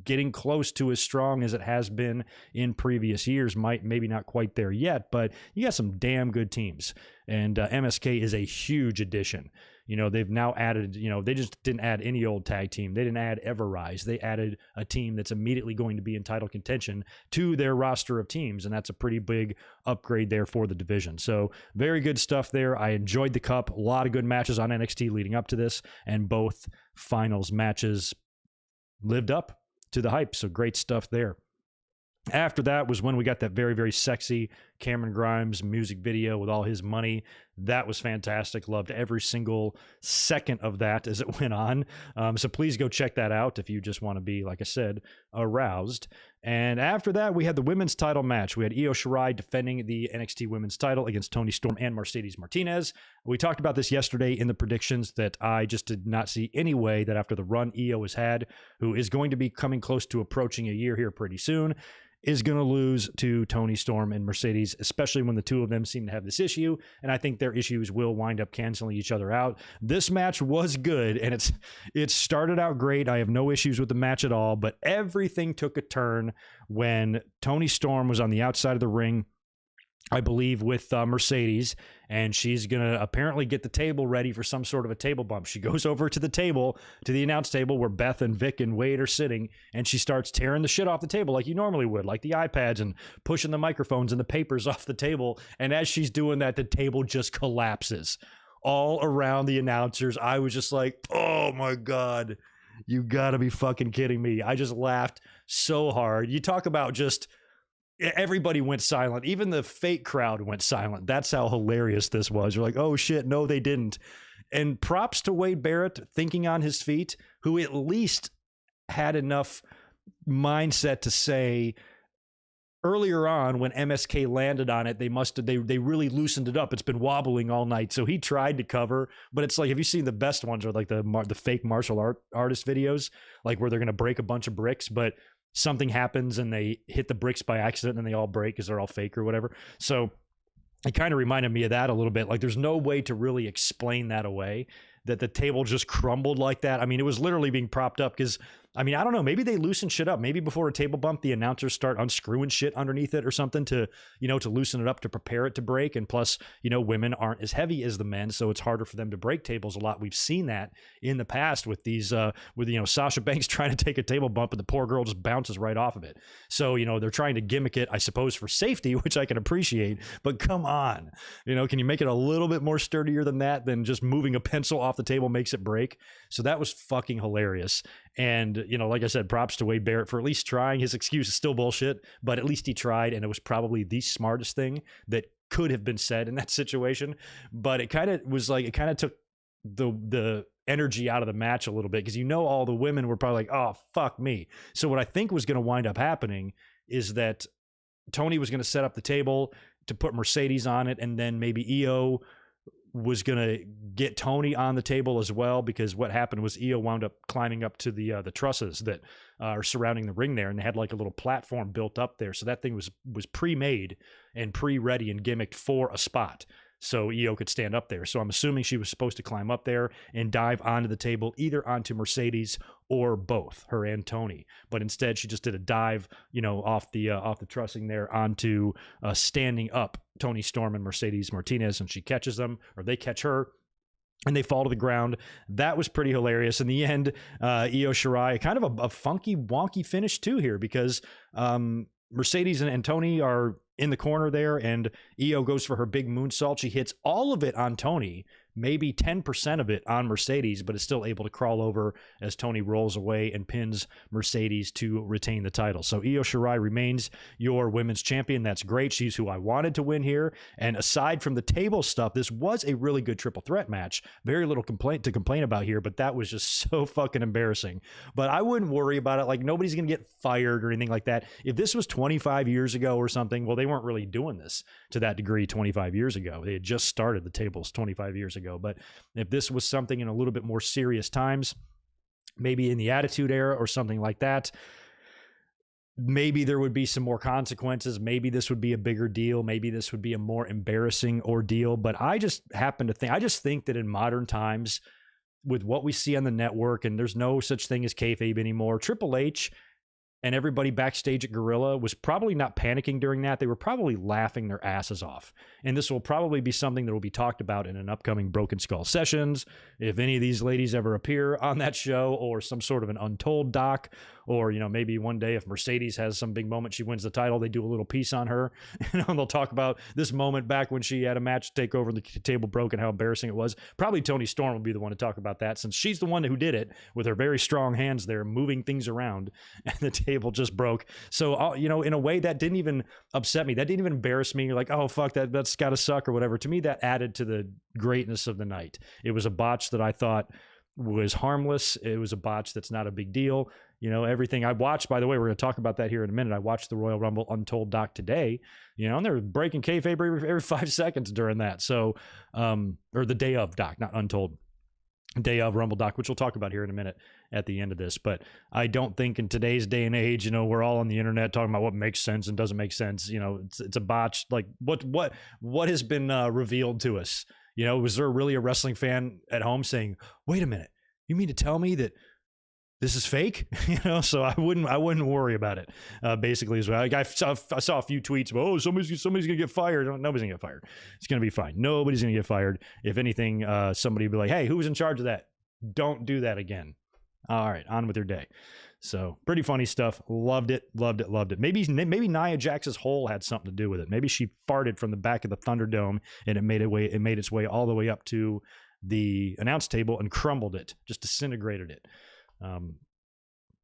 getting close to as strong as it has been in previous years. Maybe not quite there yet, but you got some damn good teams, and MSK is a huge addition. They've now added, they just didn't add any old tag team. They didn't add Everrise. They added a team that's immediately going to be in title contention to their roster of teams, and that's a pretty big upgrade there for the division. So very good stuff there. I enjoyed the cup. A lot of good matches on NXT leading up to this, and both finals matches lived up to the hype. So great stuff there. After that was when we got that very, very sexy Cameron Grimes music video with all his money. That was fantastic. Loved every single second of that as it went on. So please go check that out if you just want to be, like I said, aroused. And after that, we had the women's title match. We had Io Shirai defending the NXT women's title against Toni Storm and Mercedes Martinez. We talked about this yesterday in the predictions that I just did not see any way that after the run Io has had, who is going to be coming close to approaching a year here pretty soon, is going to lose to Toni Storm and Mercedes, especially when the two of them seem to have this issue, and I think their issues will wind up canceling each other out. This match was good, and it started out great. I have no issues with the match at all, but everything took a turn when Toni Storm was on the outside of the ring, I believe, with Mercedes, and she's going to apparently get the table ready for some sort of a table bump. She goes over to the table, to the announce table where Beth and Vic and Wade are sitting, and she starts tearing the shit off the table like you normally would, like the iPads, and pushing the microphones and the papers off the table. And as she's doing that, the table just collapses all around the announcers. I was just like, oh my God, you gotta be fucking kidding me. I just laughed so hard. You talk about just... everybody went silent. Even the fake crowd went silent. That's how hilarious this was. You're like, oh shit, no, they didn't. And props to Wade Barrett thinking on his feet, who at least had enough mindset to say earlier on when MSK landed on it, they really loosened it up. It's been wobbling all night. So he tried to cover, but it's like, have you seen the best ones, or like the fake martial artist videos, like where they're going to break a bunch of bricks, but something happens and they hit the bricks by accident and they all break because they're all fake or whatever. So it kind of reminded me of that a little bit. Like there's no way to really explain that away, that the table just crumbled like that. I mean, it was literally being propped up because, I mean, I don't know, maybe they loosen shit up. Maybe before a table bump, the announcers start unscrewing shit underneath it or something to loosen it up, to prepare it to break. And plus, women aren't as heavy as the men, so it's harder for them to break tables a lot. We've seen that in the past with these, Sasha Banks trying to take a table bump and the poor girl just bounces right off of it. So, they're trying to gimmick it, I suppose, for safety, which I can appreciate, but come on, can you make it a little bit more sturdier than that, than just moving a pencil off the table makes it break? So that was fucking hilarious. And, like I said, props to Wade Barrett for at least trying. His excuse is still bullshit, but at least he tried, and it was probably the smartest thing that could have been said in that situation. But it kind of was like, it kind of took the energy out of the match a little bit, because all the women were probably like, oh, fuck me. So what I think was going to wind up happening is that Tony was going to set up the table to put Mercedes on it, and then maybe Io was going to get Tony on the table as well, because what happened was Io wound up climbing up to the trusses that are surrounding the ring there, and they had like a little platform built up there. So that thing was pre-made and pre-ready and gimmicked for a spot, so Io could stand up there. So I'm assuming she was supposed to climb up there and dive onto the table, either onto Mercedes or both, her and Tony. But instead, she just did a dive, off the trussing there onto standing up Tony Storm and Mercedes Martinez, and she catches them, or they catch her, and they fall to the ground. That was pretty hilarious. In the end, Io Shirai, kind of a funky, wonky finish too here, because Mercedes and Tony are in the corner there, and Io goes for her big moonsault. She hits all of it on Tony, maybe 10% of it on Mercedes, but is still able to crawl over as Tony rolls away and pins Mercedes to retain the title. So Io Shirai remains your women's champion. That's great. She's who I wanted to win here. And aside from the table stuff, this was a really good triple threat match. Very little to complain about here, but that was just so fucking embarrassing. But I wouldn't worry about it. Like, nobody's going to get fired or anything like that. If this was 25 years ago or something, well, they weren't really doing this to that degree 25 years ago. They had just started the tables 25 years ago. But if this was something in a little bit more serious times, maybe in the Attitude Era or something like that, maybe there would be some more consequences. Maybe this would be a bigger deal. Maybe this would be a more embarrassing ordeal. But I just think that in modern times, with what we see on the network, and there's no such thing as kayfabe anymore, Triple H and everybody backstage at Gorilla was probably not panicking during that. They were probably laughing their asses off. And this will probably be something that will be talked about in an upcoming Broken Skull Sessions. If any of these ladies ever appear on that show, or some sort of an Untold doc, or, maybe one day if Mercedes has some big moment, she wins the title, they do a little piece on her. And they'll talk about this moment back when she had a match take over, the table broke, and how embarrassing it was. Probably Toni Storm will be the one to talk about that, since she's the one who did it with her very strong hands there, moving things around, and the table just broke. So, in a way that didn't even upset me. That didn't even embarrass me. Like, oh, fuck, that's got to suck or whatever. To me, that added to the greatness of the night. It was a botch that I thought was harmless. It was a botch that's not a big deal. Everything I watched, by the way, we're going to talk about that here in a minute. I watched the Royal Rumble Untold doc today, and they're breaking kayfabe every 5 seconds during that. So, or the day of doc, not Untold. Day of Rumble doc, which we'll talk about here in a minute at the end of this. But I don't think in today's day and age, we're all on the internet talking about what makes sense and doesn't make sense. It's a botch. Like, what has been revealed to us? Was there really a wrestling fan at home saying, wait a minute, you mean to tell me that this is fake? So I wouldn't worry about it. Basically, as well. Like, I saw a few tweets about, oh, somebody's gonna get fired. Nobody's gonna get fired. It's gonna be fine. Nobody's gonna get fired. If anything, somebody will be like, hey, who was in charge of that? Don't do that again. All right, on with your day. So pretty funny stuff. Loved it. Maybe Nia Jax's hole had something to do with it. Maybe she farted from the back of the Thunderdome, and it made its way all the way up to the announce table and crumbled it, just disintegrated it.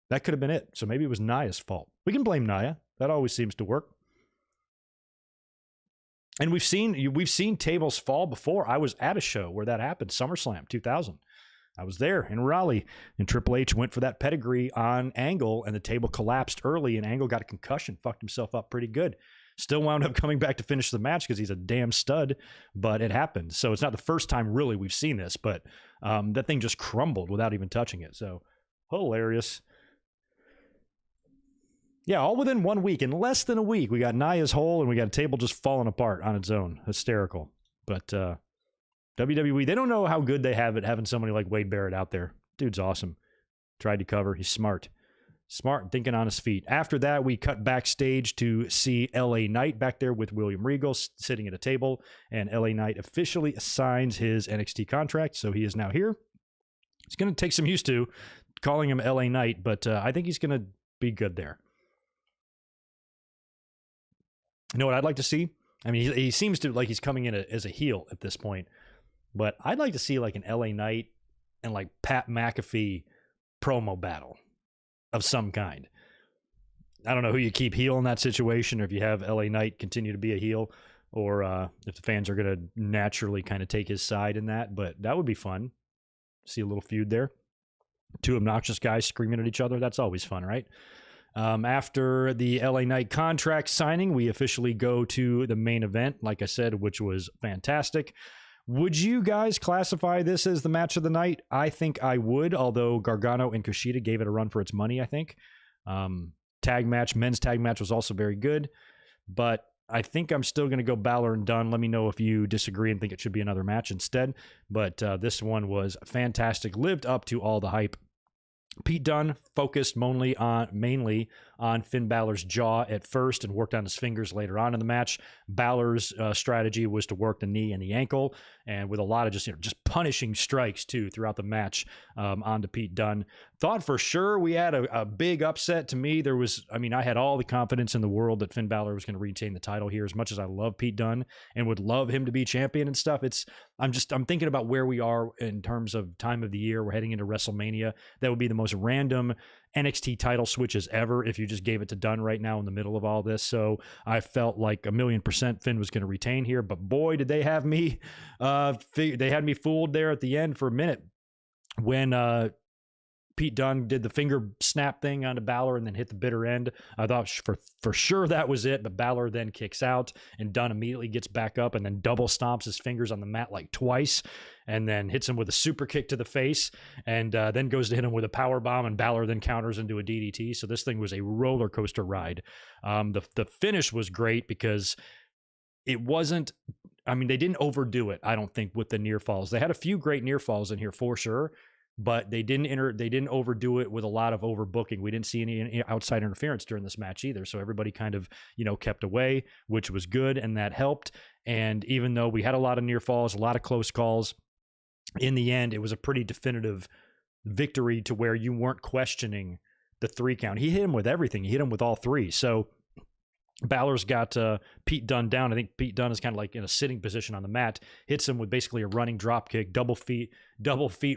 That could have been it. So maybe it was Nia's fault. We can blame Nia. That always seems to work. And we've seen tables fall before. I was at a show where that happened, SummerSlam 2000. I was there in Raleigh, and Triple H went for that pedigree on Angle, and the table collapsed early, and Angle got a concussion, fucked himself up pretty good. Still wound up coming back to finish the match because he's a damn stud, but it happened. So it's not the first time really we've seen this, but that thing just crumbled without even touching it. So hilarious. Yeah, all within 1 week. In less than a week, we got Nia's hole, and we got a table just falling apart on its own. Hysterical. But WWE, they don't know how good they have it having somebody like Wade Barrett out there. Dude's awesome. Tried to cover. He's smart. Smart, thinking on his feet. After that, we cut backstage to see LA Knight back there with William Regal sitting at a table, and LA Knight officially assigns his NXT contract, so he is now here. It's going to take some used to calling him LA Knight, but I think he's going to be good there. You know what I'd like to see? I mean, he seems to like he's coming in as a heel at this point, but I'd like to see like an LA Knight and like Pat McAfee promo battle of some kind. I don't know who you keep heel in that situation, or if you have LA Knight continue to be a heel, or if the fans are going to naturally kind of take his side in that, but that would be fun. See a little feud there. Two obnoxious guys screaming at each other. That's always fun, right? After the LA Knight contract signing, we officially go to the main event, like I said, which was fantastic. Would you guys classify this as the match of the night? I think I would, although Gargano and Kushida gave it a run for its money, I think. Tag match, men's tag match was also very good, but I think I'm still going to go Balor and Dunne. Let me know if you disagree and think it should be another match instead. But this one was fantastic, lived up to all the hype. Pete Dunne focused mainly on Finn Balor's jaw at first and worked on his fingers later on in the match. Balor's strategy was to work the knee and the ankle, and with a lot of just punishing strikes too throughout the match onto Pete Dunne. Thought for sure we had a big upset. To me, I had all the confidence in the world that Finn Balor was going to retain the title here. As much as I love Pete Dunne and would love him to be champion and stuff, I'm thinking about where we are in terms of time of the year. We're heading into WrestleMania. That would be the most random NXT title switches ever if you just gave it to Dunne right now in the middle of all this. So I felt like 1,000,000% Finn was going to retain here, but boy, did they have me. They had me fooled there at the end for a minute when Pete Dunne did the finger snap thing onto Balor and then hit the bitter end. I thought for sure that was it, but Balor then kicks out and Dunne immediately gets back up and then double stomps his fingers on the mat like twice and then hits him with a super kick to the face and then goes to hit him with a power bomb, and Balor then counters into a DDT. So this thing was a roller coaster ride. The finish was great because it wasn't, they didn't overdo it, I don't think, with the near falls. They had a few great near falls in here for sure, but they didn't overdo it with a lot of overbooking. We didn't see any outside interference during this match either. So everybody kind of, kept away, which was good, and that helped. And even though we had a lot of near falls, a lot of close calls, in the end, it was a pretty definitive victory to where you weren't questioning the 3 count. He hit him with everything. He hit him with all 3. So Balor's got Pete Dunne down. I think Pete Dunne is kind of like in a sitting position on the mat, hits him with basically a running drop kick, double feet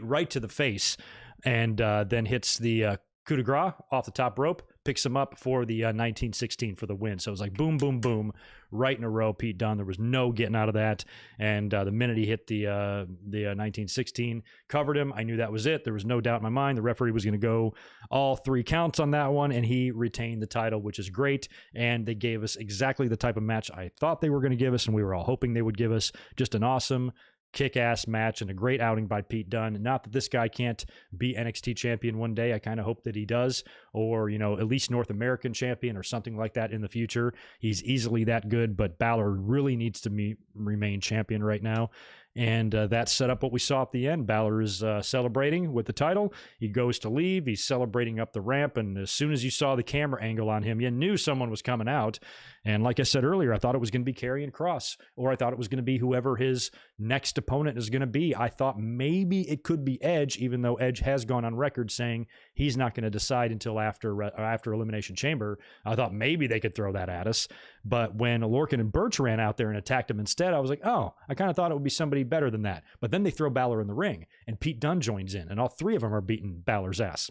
right to the face, and then hits the coup de grace off the top rope, picks him up for the 1916 for the win. So it was like boom, boom, boom, right in a row. Pete Dunne, there was no getting out of that. And the minute he hit the 1916, covered him, I knew that was it. There was no doubt in my mind. The referee was going to go all 3 counts on that one, and he retained the title, which is great. And they gave us exactly the type of match I thought they were going to give us, and we were all hoping they would give us. Just an awesome kick-ass match and a great outing by Pete Dunne. Not that this guy can't be NXT champion one day. I kind of hope that he does, or, at least North American champion or something like that in the future. He's easily that good, but Balor really needs to remain champion right now. And that set up what we saw at the end. Balor is celebrating with the title. He goes to leave. He's celebrating up the ramp. And as soon as you saw the camera angle on him, you knew someone was coming out. And like I said earlier, I thought it was going to be Karrion Kross, or I thought it was going to be whoever his next opponent is going to be. I thought maybe it could be Edge, even though Edge has gone on record saying he's not going to decide until after Elimination Chamber. I thought maybe they could throw that at us. But when Lorcan and Birch ran out there and attacked him instead, I was like, oh, I kind of thought it would be somebody better than that. But then they throw Balor in the ring, and Pete Dunne joins in, and all 3 of them are beating Balor's ass.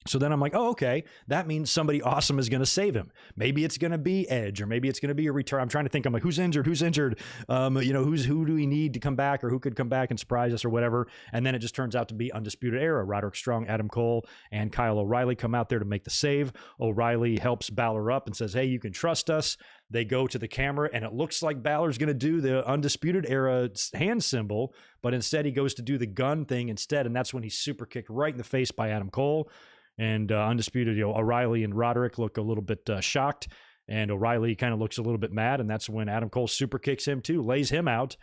So then I'm like, oh, okay, that means somebody awesome is going to save him. Maybe it's going to be Edge, or maybe it's going to be a return. I'm trying to think. I'm like, who's injured? Who do we need to come back, or who could come back and surprise us or whatever? And then it just turns out to be Undisputed Era. Roderick Strong, Adam Cole, and Kyle O'Reilly come out there to make the save. O'Reilly helps Balor up and says, hey, you can trust us. They go to the camera, and it looks like Balor's going to do the Undisputed Era hand symbol, but instead he goes to do the gun thing instead, and that's when he's super kicked right in the face by Adam Cole. And Undisputed, O'Reilly and Roderick look a little bit shocked, and O'Reilly kind of looks a little bit mad, and that's when Adam Cole super kicks him too, lays him out,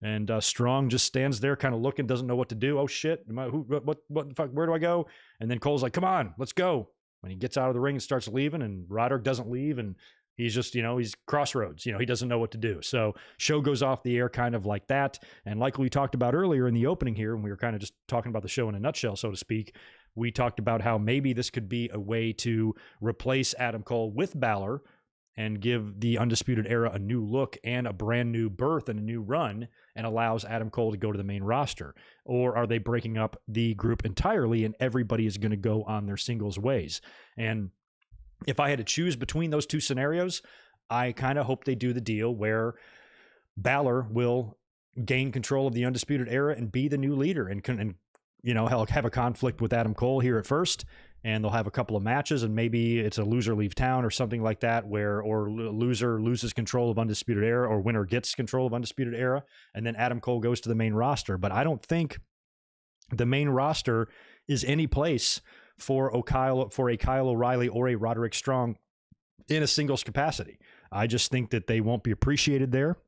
and Strong just stands there kind of looking, doesn't know what to do. Oh shit, what the fuck, where do I go? And then Cole's like, come on, let's go. When he gets out of the ring and starts leaving, and Roderick doesn't leave, and he's just, he's crossroads. He doesn't know what to do. So show goes off the air kind of like that. And like we talked about earlier in the opening here, when we were kind of just talking about the show in a nutshell, so to speak, we talked about how maybe this could be a way to replace Adam Cole with Balor and give the Undisputed Era a new look and a brand new birth and a new run, and allows Adam Cole to go to the main roster. Or are they breaking up the group entirely and everybody is going to go on their singles ways? And if I had to choose between those 2 scenarios, I kind of hope they do the deal where Balor will gain control of the Undisputed Era and be the new leader and he'll have a conflict with Adam Cole here at first, and they'll have a couple of matches, and maybe it's a loser leave town or something like that, or loser loses control of Undisputed Era, or winner gets control of Undisputed Era, and then Adam Cole goes to the main roster. But I don't think the main roster is any place for a Kyle O'Reilly or a Roderick Strong in a singles capacity. I just think that they won't be appreciated there.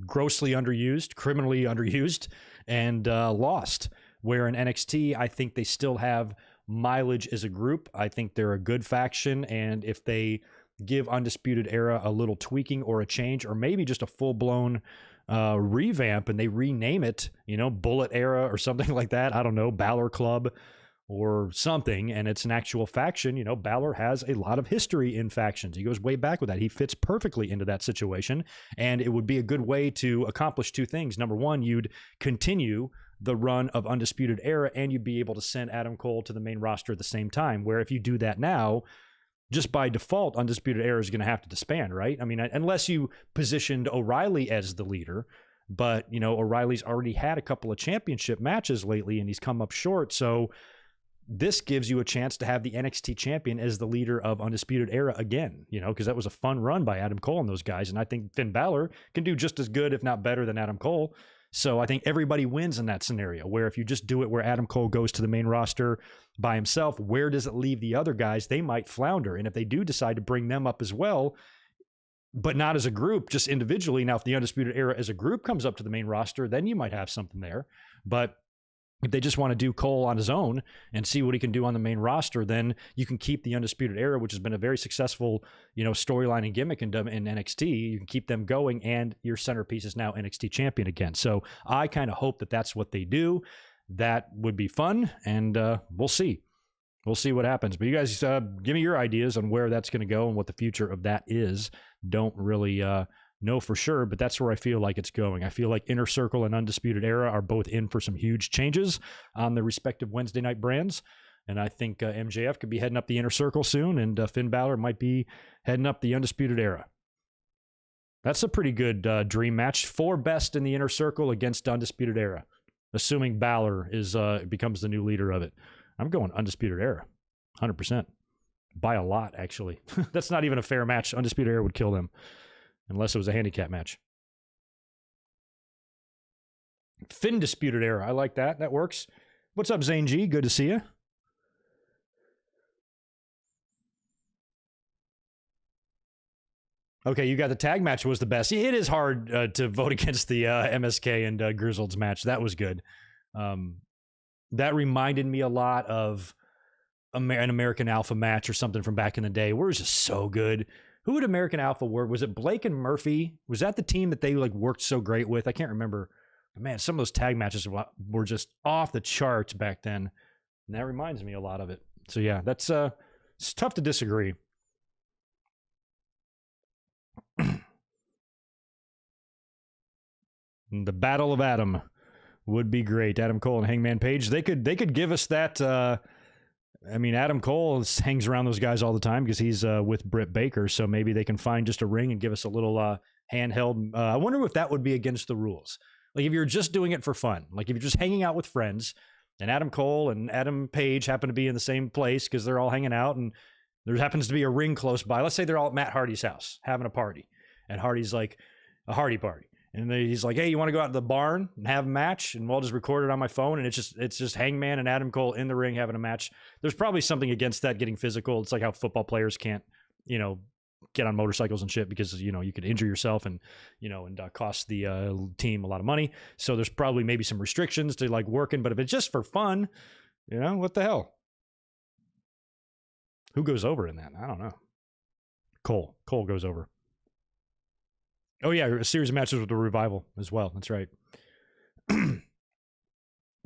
Grossly underused, criminally underused, and lost. Where in NXT, I think they still have mileage as a group. I think they're a good faction, and if they give Undisputed Era a little tweaking or a change, or maybe just a full-blown revamp, and they rename it, Bullet Era or something like that, I don't know, Balor Club or something, and it's an actual faction. Balor has a lot of history in factions. He goes way back with that. He fits perfectly into that situation, and it would be a good way to accomplish two things. Number one, you'd continue the run of Undisputed Era, and you'd be able to send Adam Cole to the main roster at the same time, where if you do that now, just by default, Undisputed Era is going to have to disband, right? I mean, unless you positioned O'Reilly as the leader, but, O'Reilly's already had a couple of championship matches lately, and he's come up short, so this gives you a chance to have the NXT champion as the leader of Undisputed Era again, because that was a fun run by Adam Cole and those guys, and I think Finn Balor can do just as good, if not better, than Adam Cole. So I think everybody wins in that scenario, where if you just do it where Adam Cole goes to the main roster by himself, where does it leave the other guys? They might flounder. And if they do decide to bring them up as well, but not as a group, just individually. Now, if the Undisputed Era as a group comes up to the main roster, then you might have something there. But if they just want to do Cole on his own and see what he can do on the main roster, then you can keep the Undisputed Era, which has been a very successful, storyline and gimmick in NXT. You can keep them going, and your centerpiece is now NXT champion again. So I kind of hope that that's what they do. That would be fun, and we'll see. We'll see what happens. But you guys give me your ideas on where that's going to go and what the future of that is. Don't really know for sure, but that's where I feel like it's going. I feel like Inner Circle and Undisputed Era are both in for some huge changes on their respective Wednesday night brands. And I think MJF could be heading up the Inner Circle soon, and Finn Balor might be heading up the Undisputed Era. That's a pretty good dream match. 4 best in the Inner Circle against Undisputed Era, assuming Balor becomes the new leader of it. I'm going Undisputed Era, 100%. By a lot, actually. That's not even a fair match. Undisputed Era would kill them, unless it was a handicap match. Finn Disputed Era. I like that. That works. What's up, Zane G? Good to see you. Okay, you got the tag match was the best. It is hard to vote against the MSK and Grizzled match. That was good. That reminded me a lot of an American Alpha match or something from back in the day, where it was just so good. Who would American Alpha work? Was it Blake and Murphy? Was that the team that they worked so great with? I can't remember. But man, some of those tag matches were just off the charts back then. And that reminds me a lot of it. So yeah, that's it's tough to disagree. The Battle of Adam would be great. Adam Cole and Hangman Page. They could give us that. Adam Cole hangs around those guys all the time because he's with Britt Baker. So maybe they can find just a ring and give us a little handheld. I wonder if that would be against the rules. If you're just doing it for fun, if you're just hanging out with friends, and Adam Cole and Adam Page happen to be in the same place because they're all hanging out, and there happens to be a ring close by. Let's say they're all at Matt Hardy's house having a party, and Hardy's like a Hardy party. And he's like, hey, you want to go out to the barn and have a match? And we'll just record it on my phone. And it's just Hangman and Adam Cole in the ring having a match. There's probably something against that getting physical. It's like how football players can't, get on motorcycles and shit because, you could injure yourself and cost the team a lot of money. So there's probably maybe some restrictions to working. But if it's just for fun, what the hell? Who goes over in that? I don't know. Cole goes over. Oh, yeah, a series of matches with the Revival as well. That's right.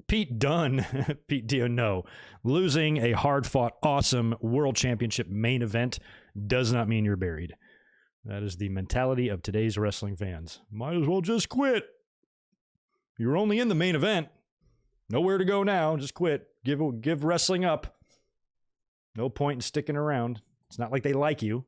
Pete Dunne, Pete Dio, no. Losing a hard-fought, awesome World Championship main event does not mean you're buried. That is the mentality of today's wrestling fans. Might as well just quit. You're only in the main event. Nowhere to go now. Just quit. Give wrestling up. No point in sticking around. It's not like they like you.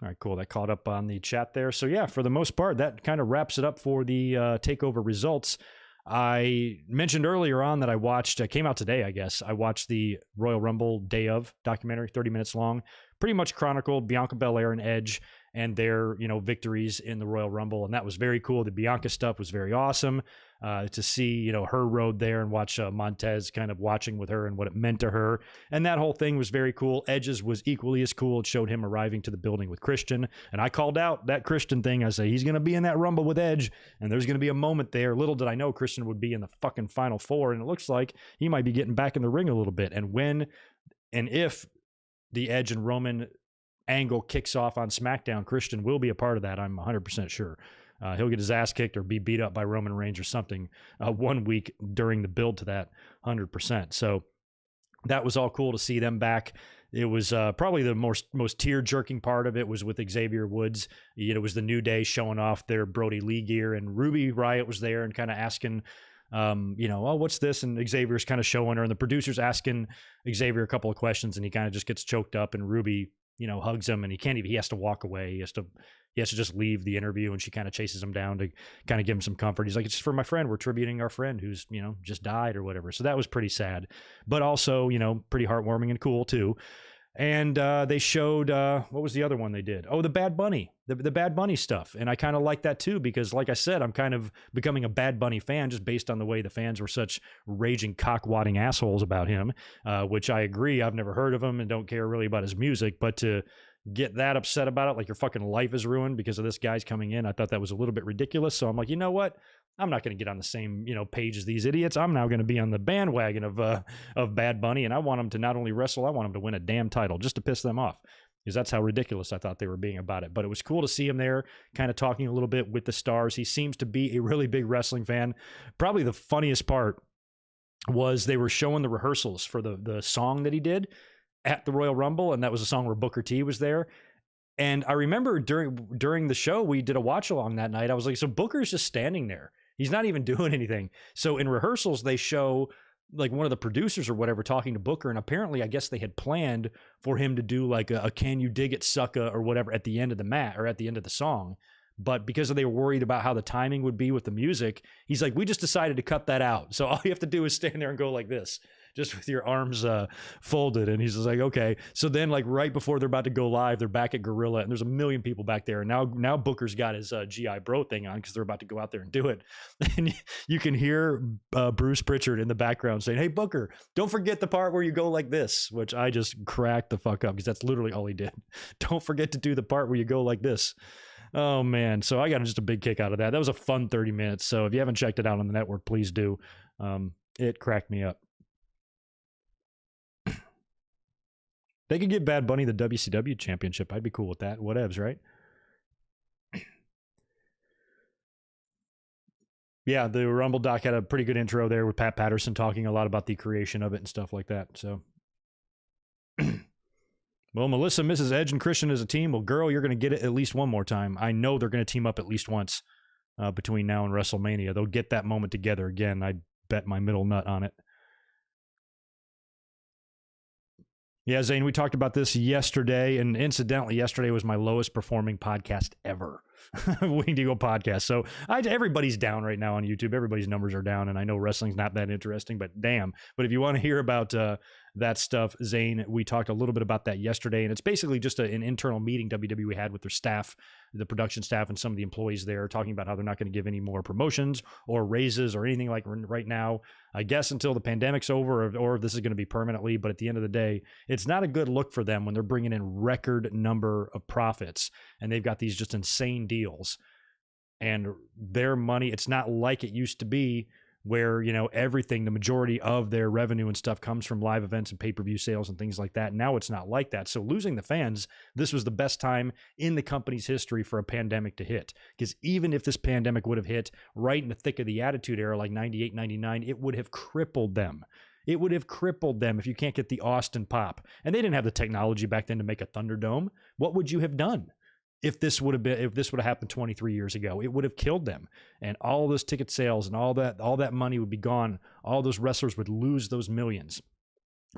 All right, cool. That caught up on the chat there. So yeah, for the most part, that kind of wraps it up for the takeover results. I mentioned earlier on that I came out today, I guess. I watched the Royal Rumble Day of documentary, 30 minutes long, pretty much chronicled Bianca Belair and Edge and their, victories in the Royal Rumble. And that was very cool. The Bianca stuff was very awesome to see, her road there and watch Montez kind of watching with her and what it meant to her. And that whole thing was very cool. Edge's was equally as cool. It showed him arriving to the building with Christian. And I called out that Christian thing. I said, he's going to be in that Rumble with Edge. And there's going to be a moment there. Little did I know Christian would be in the fucking Final Four. And it looks like he might be getting back in the ring a little bit. And when and if the Edge and Roman angle kicks off on SmackDown, Christian will be a part of that. I'm 100% sure. He'll get his ass kicked or be beat up by Roman Reigns or something 1 week during the build to that, 100%. So that was all cool to see them back. It was probably the most tear-jerking part of it was with Xavier Woods. It was the New Day showing off their Brody Lee gear, and Ruby Riott was there and kind of asking, oh, what's this? And Xavier's kind of showing her, and the producer's asking Xavier a couple of questions, and he kind of just gets choked up, and Ruby hugs him, and he has to walk away. He has to just leave the interview, and she kind of chases him down to kind of give him some comfort. He's like, it's just for my friend. We're tributing our friend who's, just died or whatever. So that was pretty sad, but also, pretty heartwarming and cool too. And they showed, what was the other one they did? Oh, the Bad Bunny, the Bad Bunny stuff. And I kind of like that too, because like I said, I'm kind of becoming a Bad Bunny fan just based on the way the fans were such raging cock-wadding assholes about him, which I agree. I've never heard of him and don't care really about his music, but to get that upset about it, like your fucking life is ruined because of this guy's coming in, I thought that was a little bit ridiculous. So I'm like, you know what? I'm not going to get on the same, page as these idiots. I'm now going to be on the bandwagon of Bad Bunny, and I want him to not only wrestle, I want him to win a damn title just to piss them off, because that's how ridiculous I thought they were being about it. But it was cool to see him there, kind of talking a little bit with the stars. He seems to be a really big wrestling fan. Probably the funniest part was they were showing the rehearsals for the song that he did at the Royal Rumble, and that was a song where Booker T was there. And I remember during the show, we did a watch along that night. I was like, so Booker's just standing there. He's not even doing anything. So in rehearsals, they show like one of the producers or whatever talking to Booker. And apparently, I guess they had planned for him to do like a can you dig it, sucka, or whatever at the end of the mat or at the end of the song. But because they were worried about how the timing would be with the music, he's like, we just decided to cut that out. So all you have to do is stand there and go like this, just with your arms folded. And he's just like, okay. So then like right before they're about to go live, they're back at Gorilla, and there's a million people back there. And now Booker's got his GI Bro thing on because they're about to go out there and do it. And you can hear Bruce Pritchard in the background saying, hey, Booker, don't forget the part where you go like this, which I just cracked the fuck up because that's literally all he did. Don't forget to do the part where you go like this. Oh, man. So I got just a big kick out of that. That was a fun 30 minutes. So if you haven't checked it out on the network, please do. It cracked me up. They could give Bad Bunny the WCW championship. I'd be cool with that. Whatevs, right? Yeah, the Rumble doc had a pretty good intro there with Pat Patterson talking a lot about the creation of it and stuff like that. So, well, Melissa misses Edge and Christian as a team. Well, girl, you're going to get it at least one more time. I know they're going to team up at least once between now and WrestleMania. They'll get that moment together again. I bet my middle nut on it. Yeah, Zane, we talked about this yesterday, and incidentally, yesterday was my lowest performing podcast ever. Winged Eagle podcast. So everybody's down right now on YouTube. Everybody's numbers are down, and I know wrestling's not that interesting, but damn. But if you want to hear about that stuff, Zane, we talked a little bit about that yesterday, and it's basically just an internal meeting WWE had with their staff, the production staff, and some of the employees there, talking about how they're not going to give any more promotions or raises or anything like right now, I guess until the pandemic's over, or if this is going to be permanently. But at the end of the day, it's not a good look for them when they're bringing in record number of profits, and they've got these just insane deals. And their money, it's not like it used to be where, everything, the majority of their revenue and stuff comes from live events and pay-per-view sales and things like that. Now it's not like that. So losing the fans, this was the best time in the company's history for a pandemic to hit. Because even if this pandemic would have hit right in the thick of the Attitude Era, like 98, 99, it would have crippled them. It would have crippled them if you can't get the Austin pop. And they didn't have the technology back then to make a Thunderdome. What would you have done? If this would have happened 23 years ago, it would have killed them, and all those ticket sales and all that money would be gone. All those wrestlers would lose those millions.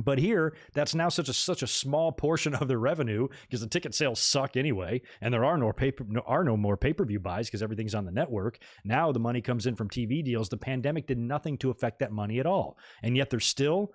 But here, that's now such a small portion of their revenue because the ticket sales suck anyway, and there are no more pay-per-view buys because everything's on the network. Now the money comes in from TV deals. The pandemic did nothing to affect that money at all, and yet they're still,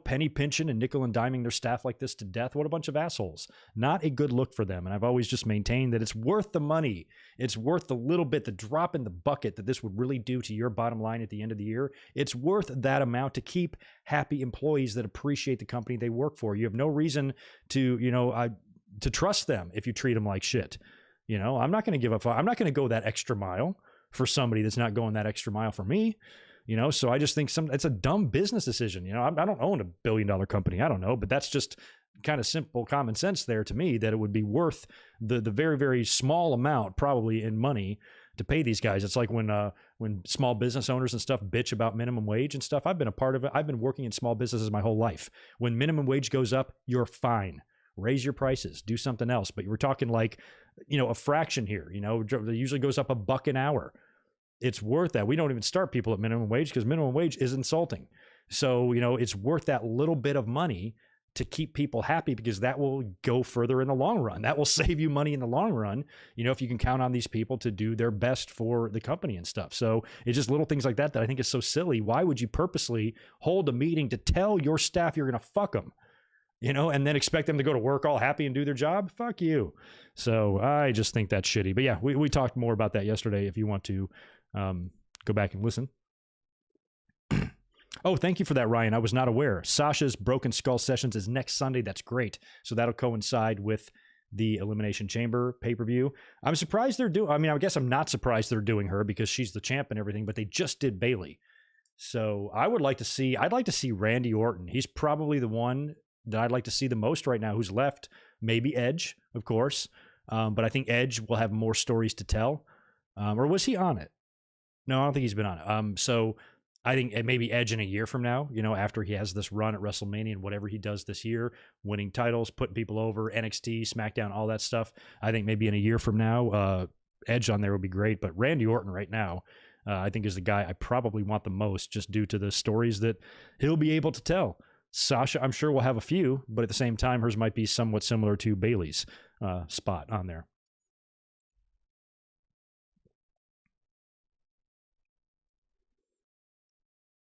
penny pinching and nickel and diming their staff like this to death. What a bunch of assholes. Not a good look for them. And I've always just maintained that it's worth the money. It's worth the little bit, the drop in the bucket that this would really do to your bottom line at the end of the year. It's worth that amount to keep happy employees that appreciate the company they work for. You have no reason to, to trust them if you treat them like shit. I'm not going to give up. I'm not going to go that extra mile for somebody that's not going that extra mile for me. So I just think it's a dumb business decision. I don't own $1 billion company. I don't know, but that's just kind of simple common sense there to me, that it would be worth the very, very small amount probably in money to pay these guys. It's like when small business owners and stuff bitch about minimum wage and stuff. I've been a part of it. I've been working in small businesses my whole life. When minimum wage goes up, you're fine. Raise your prices, do something else. But we're talking like, a fraction here, it usually goes up $1 an hour. It's worth that. We don't even start people at minimum wage because minimum wage is insulting. So, it's worth that little bit of money to keep people happy, because that will go further in the long run. That will save you money in the long run, if you can count on these people to do their best for the company and stuff. So it's just little things like that I think is so silly. Why would you purposely hold a meeting to tell your staff you're going to fuck them? And then expect them to go to work all happy and do their job? Fuck you. So I just think that's shitty. But yeah, we talked more about that yesterday if you want to go back and listen. Oh, thank you for that, Ryan. I was not aware. Sasha's Broken Skull Sessions is next Sunday. That's great. So that'll coincide with the Elimination Chamber pay-per-view. I'm surprised they're doing, I guess I'm not surprised they're doing her because she's the champ and everything, but they just did Bayley. So I'd like to see Randy Orton. He's probably the one that I'd like to see the most right now who's left. Maybe Edge, of course. But I think Edge will have more stories to tell. Or was he on it? No, I don't think he's been on it. So I think maybe Edge in a year from now, after he has this run at WrestleMania and whatever he does this year, winning titles, putting people over, NXT, SmackDown, all that stuff. I think maybe in a year from now, Edge on there would be great. But Randy Orton right now, I think is the guy I probably want the most, just due to the stories that he'll be able to tell. Sasha, I'm sure will have a few, but at the same time, hers might be somewhat similar to Bayley's spot on there.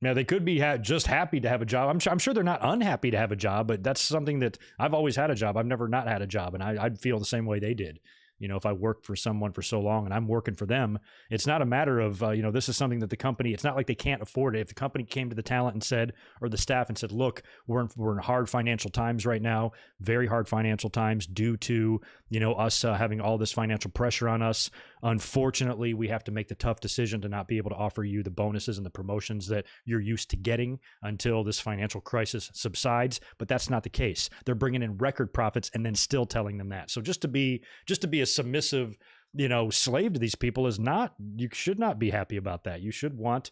Now, they could be just happy to have a job. I'm sure they're not unhappy to have a job, but that's something that I've always had a job. I've never not had a job, and I'd feel the same way they did. If I worked for someone for so long and I'm working for them, it's not a matter of, this is something that the company, it's not like they can't afford it. If the company came to the talent and said, or the staff and said, look, we're in hard financial times right now, very hard financial times due to, us having all this financial pressure on us. Unfortunately, we have to make the tough decision to not be able to offer you the bonuses and the promotions that you're used to getting until this financial crisis subsides. But that's not the case. They're bringing in record profits and then still telling them that. So just to be a submissive, slave to these people you should not be happy about that. You should want,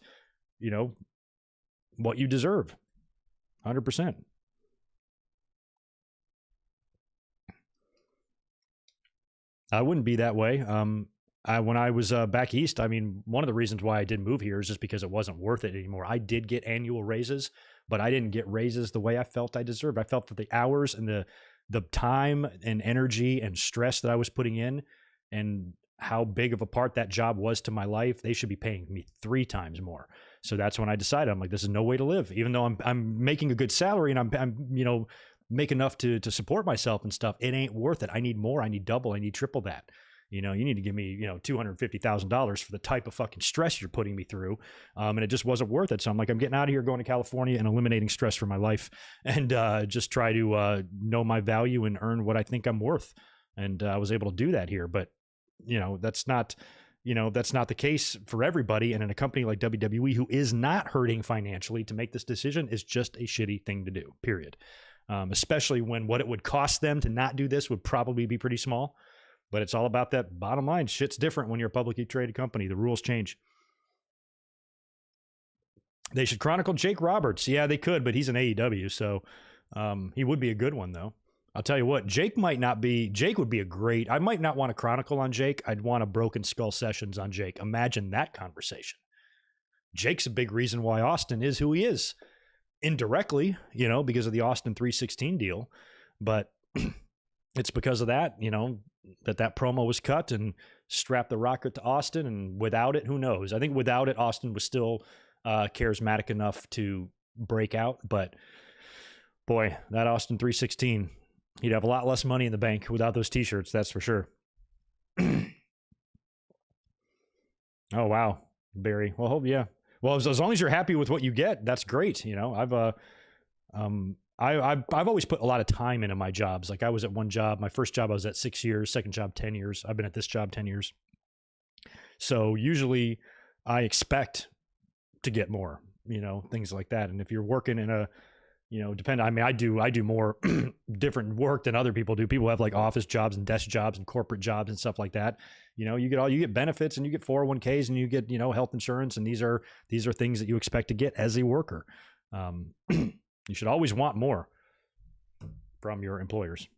what you deserve. 100%. I wouldn't be that way. When I was back east, one of the reasons why I didn't move here is just because it wasn't worth it anymore. I did get annual raises, but I didn't get raises the way I felt I deserved. I felt that the hours and the time and energy and stress that I was putting in and how big of a part that job was to my life, they should be paying me 3 times more. So that's when I decided, I'm like, this is no way to live. Even though I'm making a good salary and I'm make enough to support myself and stuff, it ain't worth it. I need more. I need double. I need triple that. You need to give me, $250,000 for the type of fucking stress you're putting me through. And it just wasn't worth it. So I'm like, I'm getting out of here, going to California and eliminating stress from my life and just try to know my value and earn what I think I'm worth. And I was able to do that here. But, that's not the case for everybody. And in a company like WWE, who is not hurting financially, to make this decision is just a shitty thing to do, period. Especially when what it would cost them to not do this would probably be pretty small. But it's all about that bottom line. Shit's different when you're a publicly traded company. The rules change. They should chronicle Jake Roberts. Yeah, they could, but he's an AEW, so he would be a good one, though. I'll tell you what, Jake would be a great, I might not want a chronicle on Jake. I'd want a Broken Skull Sessions on Jake. Imagine that conversation. Jake's a big reason why Austin is who he is. indirectly, you know, because of the Austin 316 deal, but it's because of that, you know, that promo was cut and strapped the rocket to Austin, and without it, who knows? I think without it, Austin was still charismatic enough to break out, but boy, that Austin 316, he'd have a lot less money in the bank without those t-shirts, that's for sure. Oh wow, Barry. Well, hope yeah. Well, as long as you're happy with what you get, that's great. You know, I've always put a lot of time into my jobs. Like I was at one job, my first job I was at 6 years, second job 10 years. I've been at this job 10 years. So usually I expect to get more, you know, things like that. And if you're working in a, you know, I mean, I do more different work than other people do. People have like office jobs and desk jobs and corporate jobs and stuff like that. You know, you get benefits and you get 401ks and you get, you know, health insurance. And these are things that you expect to get as a worker. You should always want more from your employers.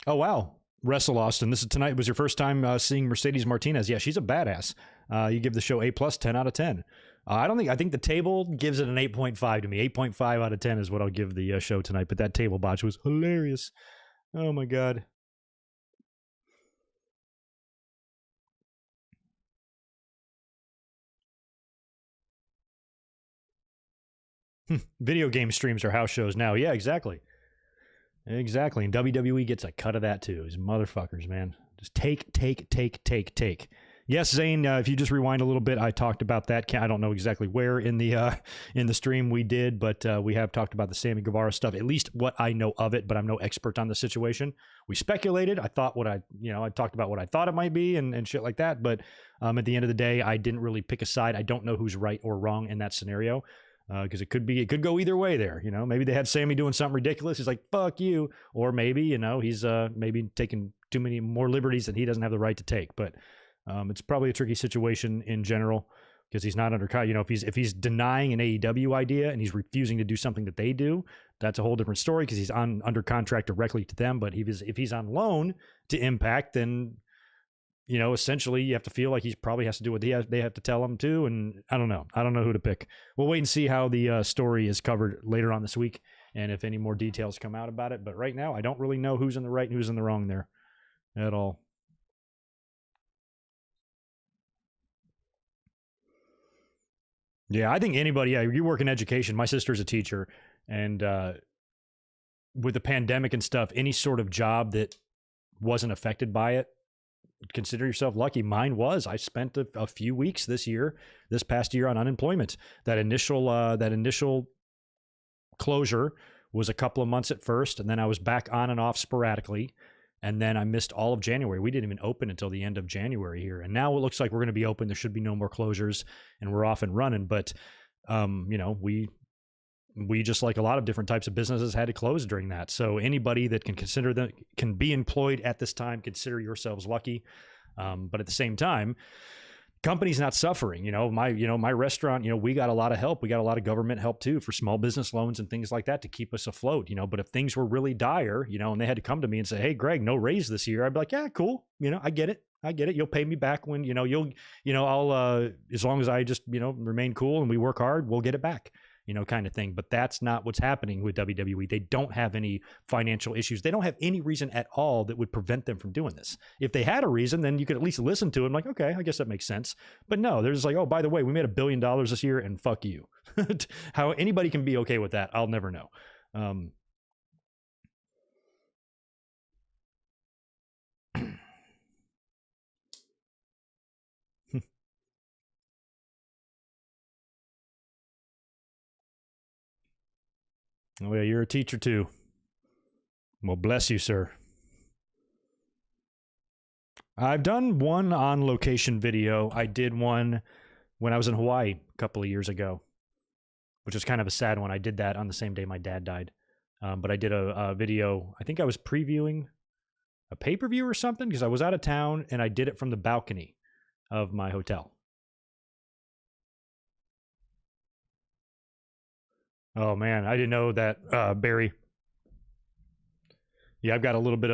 Oh, wow. Wrestle Austin. This is tonight. Was your first time seeing Mercedes Martinez? Yeah, she's a badass. You give the show A+, 10 out of 10. I think the table gives it an 8.5 to me. 8.5 out of 10 is what I'll give the show tonight. But that table botch was hilarious. Oh my God. Video game streams are house shows now. Yeah, exactly. Exactly. And WWE gets a cut of that too. These motherfuckers, man. Just take. Yes, Zane, if you just rewind a little bit, I talked about that. I don't know exactly where in the stream we did, but we have talked about the Sammy Guevara stuff, at least what I know of it, but I'm no expert on the situation. We speculated. I thought I talked about what I thought it might be and shit like that. But at the end of the day, I didn't really pick a side. I don't know who's right or wrong in that scenario. Because it could go either way there. You know, maybe they had Sammy doing something ridiculous. He's like, fuck you. Or maybe, you know, he's maybe taking too many more liberties that he doesn't have the right to take. But it's probably a tricky situation in general because he's not under, you know, if he's denying an AEW idea and he's refusing to do something that they do, that's a whole different story because he's under contract directly to them. But if he's on loan to Impact, then, you know, essentially you have to feel like he probably has to do what they have to tell him to. And I don't know who to pick. We'll wait and see how the story is covered later on this week and if any more details come out about it. But right now, I don't really know who's in the right and who's in the wrong there at all. Yeah, I think anybody, you work in education. My sister's a teacher. And with the pandemic and stuff, any sort of job that wasn't affected by it, consider yourself lucky. Mine was. I spent a few weeks this past year on unemployment. That initial closure was a couple of months at first, and then I was back on and off sporadically, and then I missed all of January. We didn't even open until the end of January here, and now it looks like we're going to be open. There should be no more closures, and we're off and running. But you know, we just like a lot of different types of businesses had to close during that. So anybody that can be employed at this time, consider yourselves lucky. But at the same time, company's not suffering. You know, my restaurant, you know, we got a lot of help. We got a lot of government help too for small business loans and things like that to keep us afloat, you know. But if things were really dire, you know, and they had to come to me and say, hey, Greg, no raise this year, I'd be like, yeah, cool. You know, I get it. You'll pay me back when, you know, I'll, as long as I just, you know, remain cool and we work hard, we'll get it back. You know, kind of thing. But that's not what's happening with WWE. They don't have any financial issues. They don't have any reason at all that would prevent them from doing this. If they had a reason, then you could at least listen to them like, okay, I guess that makes sense. But no, they're just like, oh, by the way, we made $1 billion this year and fuck you. How anybody can be okay with that, I'll never know. Oh yeah, you're a teacher too. Well, bless you, sir. I've done one on location video. I did one when I was in Hawaii a couple of years ago, which was kind of a sad one. I did that on the same day my dad died. But I did a video. I think I was previewing a pay-per-view or something because I was out of town and I did it from the balcony of my hotel. Oh man, I didn't know that, Barry. yeah, I got a little bit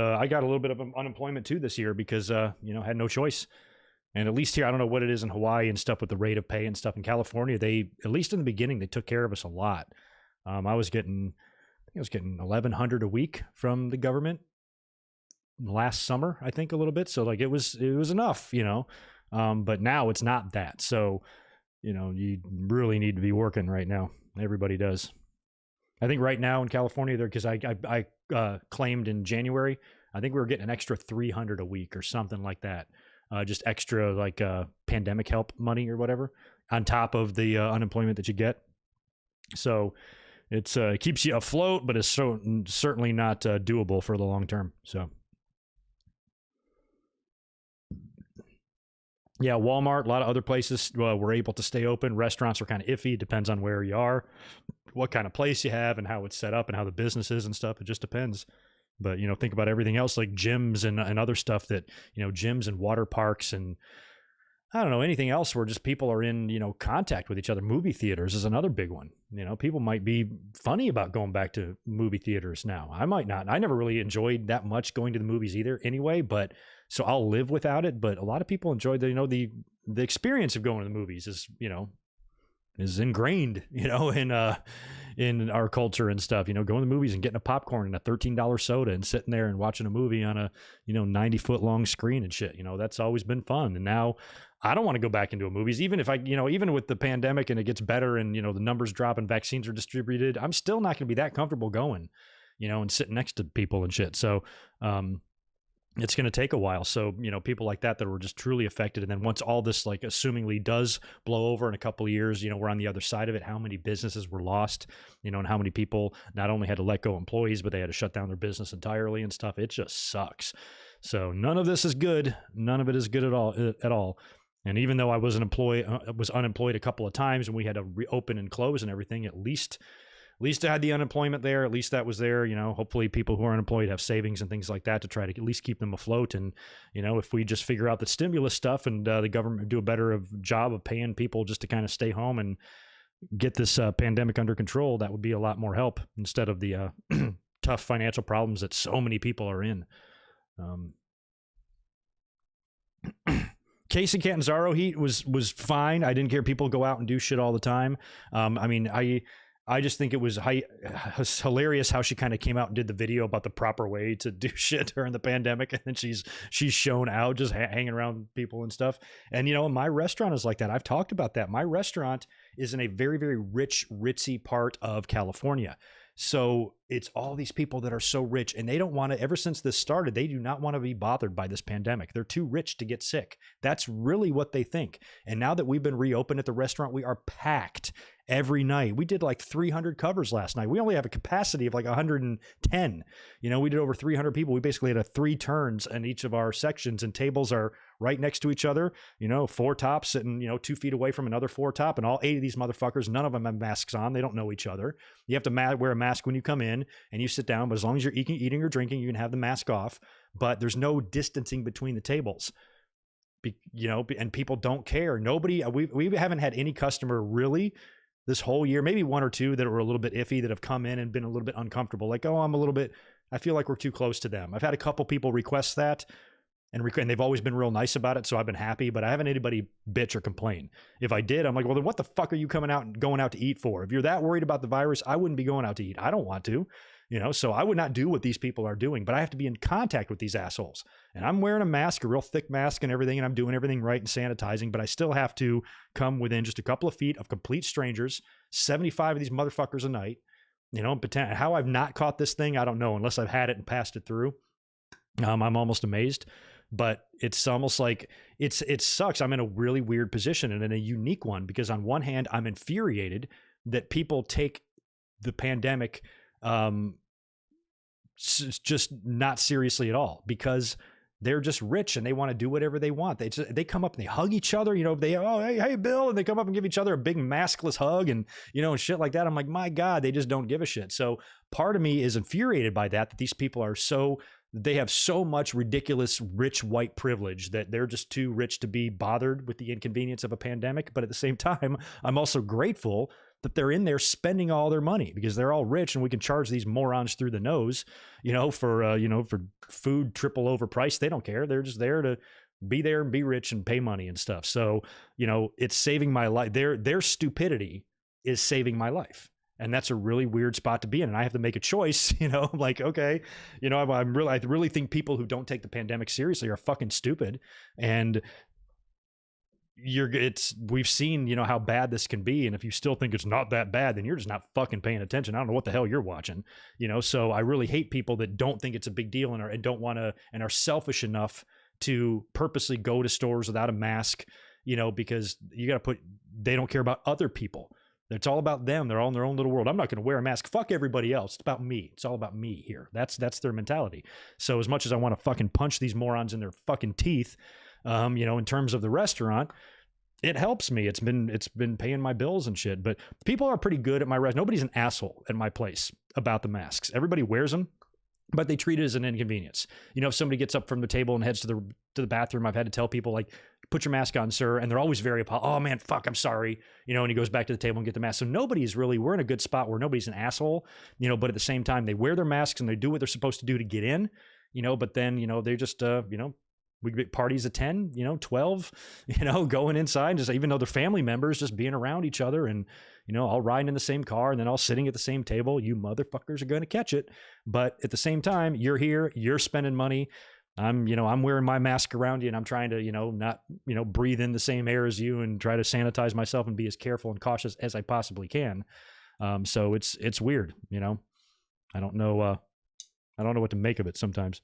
of unemployment too this year because you know, had no choice. And at least here, I don't know what it is in Hawaii and stuff with the rate of pay and stuff. In California, they, at least in the beginning, they took care of us a lot. I was getting 1,100 a week from the government last summer, I think, a little bit. So like it was enough, you know. But now it's not that. So, you know, you really need to be working right now. Everybody does. I think right now in California, there, because I claimed in January, I think we were getting an extra 300 a week or something like that. Just extra like pandemic help money or whatever on top of the unemployment that you get. So it's keeps you afloat, but it's certainly not doable for the long term. So yeah, Walmart, a lot of other places were able to stay open. Restaurants are kind of iffy. It depends on where you are, what kind of place you have, and how it's set up and how the business is and stuff. It just depends. But, you know, think about everything else like gyms and other stuff that, you know, gyms and water parks and I don't know, anything else where just people are in, you know, contact with each other. Movie theaters is another big one. You know, people might be funny about going back to movie theaters now. I might not. I never really enjoyed that much going to the movies either anyway, but so I'll live without it. But a lot of people enjoy the, you know, the experience of going to the movies is, you know, is ingrained, you know, in our culture and stuff, you know, going to the movies and getting a popcorn and a $13 soda and sitting there and watching a movie on a, you know, 90-foot long screen and shit, you know, that's always been fun. And now I don't want to go back into a movies, even if I, you know, even with the pandemic and it gets better and, you know, the numbers drop and vaccines are distributed, I'm still not going to be that comfortable going, you know, and sitting next to people and shit. So, it's going to take a while. So, you know, people like that were just truly affected. And then once all this, like, assumingly does blow over in a couple of years, you know, we're on the other side of it, how many businesses were lost, you know, and how many people not only had to let go employees, but they had to shut down their business entirely and stuff. It just sucks. So none of this is good. None of it is good at all. And even though I was unemployed a couple of times and we had to reopen and close and everything, at least I had the unemployment there. At least that was there. You know, hopefully people who are unemployed have savings and things like that to try to at least keep them afloat. And, you know, if we just figure out the stimulus stuff and the government do a better job of paying people just to kind of stay home and get this pandemic under control, that would be a lot more help instead of the tough financial problems that so many people are in. Casey Catanzaro heat was fine. I didn't care. People go out and do shit all the time. I mean, I just think it was hilarious how she kind of came out and did the video about the proper way to do shit during the pandemic. And then she's shown out just hanging around people and stuff. And, you know, my restaurant is like that. I've talked about that. My restaurant is in a very, very rich, ritzy part of California. So it's all these people that are so rich and they don't want to, ever since this started, they do not want to be bothered by this pandemic. They're too rich to get sick. That's really what they think. And now that we've been reopened at the restaurant, we are packed every night. We did like 300 covers last night. We only have a capacity of like 110. You know, we did over 300 people. We basically had 3 turns in each of our sections and tables are right next to each other, you know, 4 tops sitting, you know, 2 feet away from another 4 top, and all 8 of these motherfuckers, none of them have masks on. They don't know each other. You have to wear a mask when you come in and you sit down, but as long as you're eating or drinking, you can have the mask off, but there's no distancing between the tables. You know, and people don't care. Nobody, we haven't had any customer really this whole year, maybe 1 or 2 that were a little bit iffy that have come in and been a little bit uncomfortable. Like, oh, I feel like we're too close to them. I've had a couple people request that and they've always been real nice about it. So I've been happy, but I haven't anybody bitch or complain. If I did, I'm like, well, then what the fuck are you going out to eat for? If you're that worried about the virus, I wouldn't be going out to eat. I don't want to. You know, so I would not do what these people are doing, but I have to be in contact with these assholes. And I'm wearing a mask, a real thick mask and everything, and I'm doing everything right and sanitizing, but I still have to come within just a couple of feet of complete strangers, 75 of these motherfuckers a night. You know, how I've not caught this thing, I don't know, unless I've had it and passed it through. I'm almost amazed, but it's almost like it sucks. I'm in a really weird position and in a unique one, because on one hand, I'm infuriated that people take the pandemic just not seriously at all, because they're just rich and they want to do whatever they want. They come up and they hug each other, you know, hey, Bill, and they come up and give each other a big maskless hug and, you know, and shit like that. I'm like, my God, they just don't give a shit. So part of me is infuriated by that these people are they have so much ridiculous rich white privilege that they're just too rich to be bothered with the inconvenience of a pandemic. But at the same time, I'm also grateful that they're in there spending all their money because they're all rich and we can charge these morons through the nose, for food triple overpriced. They don't care. They're just there to be there and be rich and pay money and stuff. So, it's saving my life. Their stupidity is saving my life. And that's a really weird spot to be in. And I have to make a choice, like, okay, I really think people who don't take the pandemic seriously are fucking stupid. And we've seen, how bad this can be. And if you still think it's not that bad, then you're just not fucking paying attention. I don't know what the hell you're watching, so I really hate people that don't think it's a big deal and don't want to, and are selfish enough to purposely go to stores without a mask, because they don't care about other people. It's all about them. They're all in their own little world. I'm not going to wear a mask. Fuck everybody else. It's about me. It's all about me here. That's their mentality. So as much as I want to fucking punch these morons in their fucking teeth, in terms of the restaurant, it helps me. It's been paying my bills and shit. But people are pretty good at my restaurant. Nobody's an asshole at my place about the masks. Everybody wears them, but they treat it as an inconvenience. If somebody gets up from the table and heads to the bathroom, I've had to tell people, like, put your mask on, sir. And they're always very, oh man, fuck, I'm sorry. And he goes back to the table and get the mask. So we're in a good spot where nobody's an asshole, but at the same time, they wear their masks and they do what they're supposed to do to get in, but then, they just, we get parties of 10, 12, going inside, just even though they're family members, just being around each other and, all riding in the same car and then all sitting at the same table. You motherfuckers are going to catch it. But at the same time, you're here, you're spending money. I'm wearing my mask around you and I'm trying to, not, breathe in the same air as you and try to sanitize myself and be as careful and cautious as I possibly can. So it's weird, I don't know what to make of it sometimes.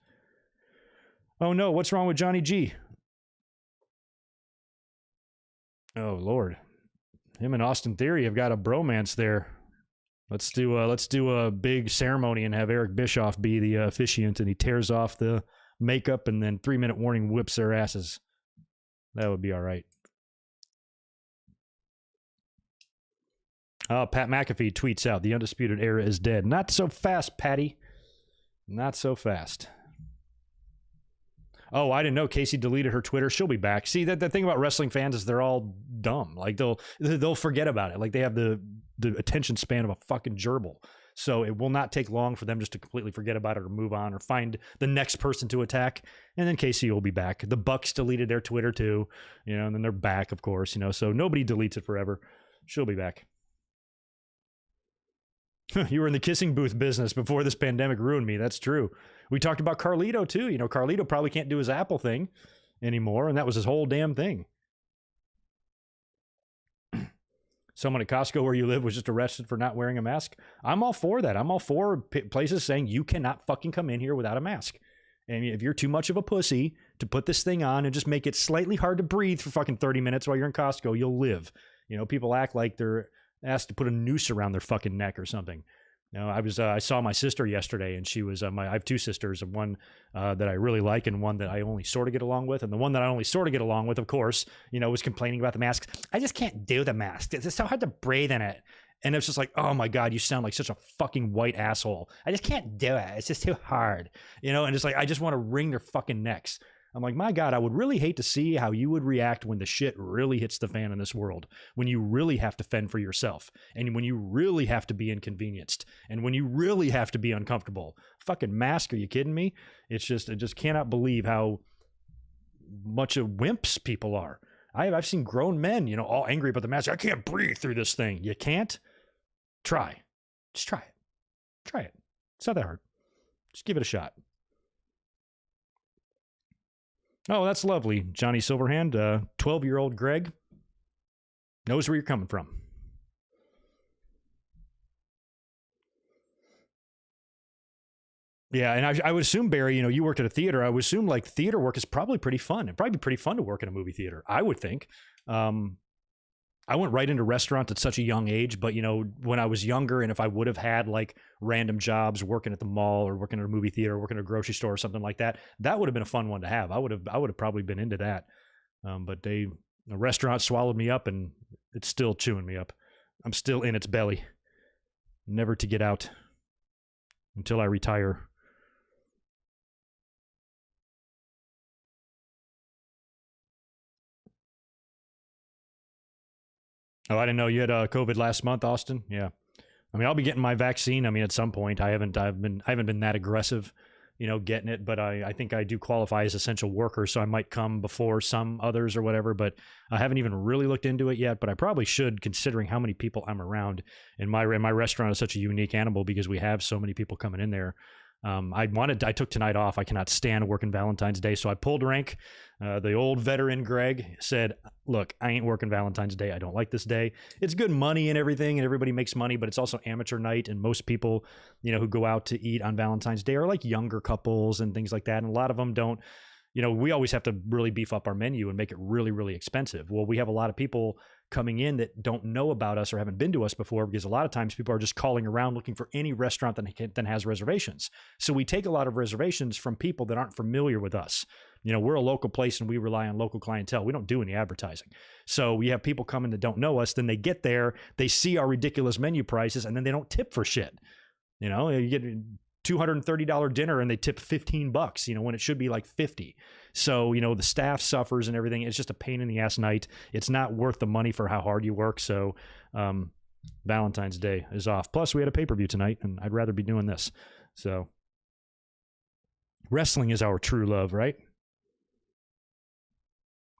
Oh no, what's wrong with Johnny G? Oh Lord. Him and Austin Theory have got a bromance there. Let's do a big ceremony and have Eric Bischoff be the officiant, and he tears off the makeup and then 3-minute warning whips their asses. That would be all right. Oh, Pat McAfee tweets out, the Undisputed Era is dead. Not so fast, Patty. Not so fast. Oh, I didn't know Casey deleted her Twitter. She'll be back. See, the thing about wrestling fans is they're all dumb. Like they'll forget about it. Like they have the attention span of a fucking gerbil. So it will not take long for them just to completely forget about it or move on or find the next person to attack. And then Casey will be back. The Bucks deleted their Twitter too, and then they're back, of course, so nobody deletes it forever. She'll be back. You were in the kissing booth business before this pandemic ruined me. That's true. We talked about Carlito too. Carlito probably can't do his Apple thing anymore, and that was his whole damn thing. Someone at Costco where you live was just arrested for not wearing a mask. I'm all for that. I'm all for places saying you cannot fucking come in here without a mask. And if you're too much of a pussy to put this thing on and just make it slightly hard to breathe for fucking 30 minutes while you're in Costco, you'll live. People act like they're asked to put a noose around their fucking neck or something. I saw my sister yesterday, and she was I have two sisters, and one that I really like and one that I only sort of get along with. And the one that I only sort of get along with, of course, was complaining about the mask. I just can't do the mask. It's so hard to breathe in it. And it's just like, oh my God, you sound like such a fucking white asshole. I just can't do it. It's just too hard, and it's like, I just want to wring their fucking necks. I'm like, my God, I would really hate to see how you would react when the shit really hits the fan in this world, when you really have to fend for yourself, and when you really have to be inconvenienced, and when you really have to be uncomfortable. Fucking mask, are you kidding me? I just cannot believe how much of wimps people are. I've seen grown men, all angry about the mask. I can't breathe through this thing. You can't? Try. Just try it. Try it. It's not that hard. Just give it a shot. Oh, that's lovely, Johnny Silverhand. 12-year-old Greg knows where you're coming from. Yeah, and I would assume, Barry, you worked at a theater. I would assume, like, theater work is probably pretty fun. It'd probably be pretty fun to work in a movie theater, I would think. I went right into restaurants at such a young age, but when I was younger, and if I would have had like random jobs working at the mall or working at a movie theater, or working at a grocery store or something like that, that would have been a fun one to have. I would have probably been into that. But the restaurant swallowed me up, and it's still chewing me up. I'm still in its belly, never to get out until I retire. Oh, I didn't know you had COVID last month, Austin. Yeah. I mean, I'll be getting my vaccine. I mean, at some point, I haven't been that aggressive, getting it, but I think I do qualify as essential worker, so I might come before some others or whatever. But I haven't even really looked into it yet. But I probably should, considering how many people I'm around. And my restaurant is such a unique animal because we have so many people coming in there. I took tonight off. I cannot stand working Valentine's Day, so I pulled rank. The old veteran Greg said, look, I ain't working Valentine's Day. I don't like this day. It's good money and everything, and everybody makes money, but it's also amateur night, and most people, who go out to eat on Valentine's Day are like younger couples and things like that, and a lot of them don't. We always have to really beef up our menu and make it really, really expensive. Well, we have a lot of people coming in that don't know about us or haven't been to us before, because a lot of times people are just calling around looking for any restaurant that has reservations. So we take a lot of reservations from people that aren't familiar with us. We're a local place and we rely on local clientele. We don't do any advertising. So we have people coming that don't know us. Then they get there, they see our ridiculous menu prices, and then they don't tip for shit. You get $230 dinner and they tip $15, when it should be like 50. So, the staff suffers and everything. It's just a pain in the ass night. It's not worth the money for how hard you work. So, Valentine's Day is off. Plus we had a pay-per-view tonight and I'd rather be doing this. So wrestling is our true love, right?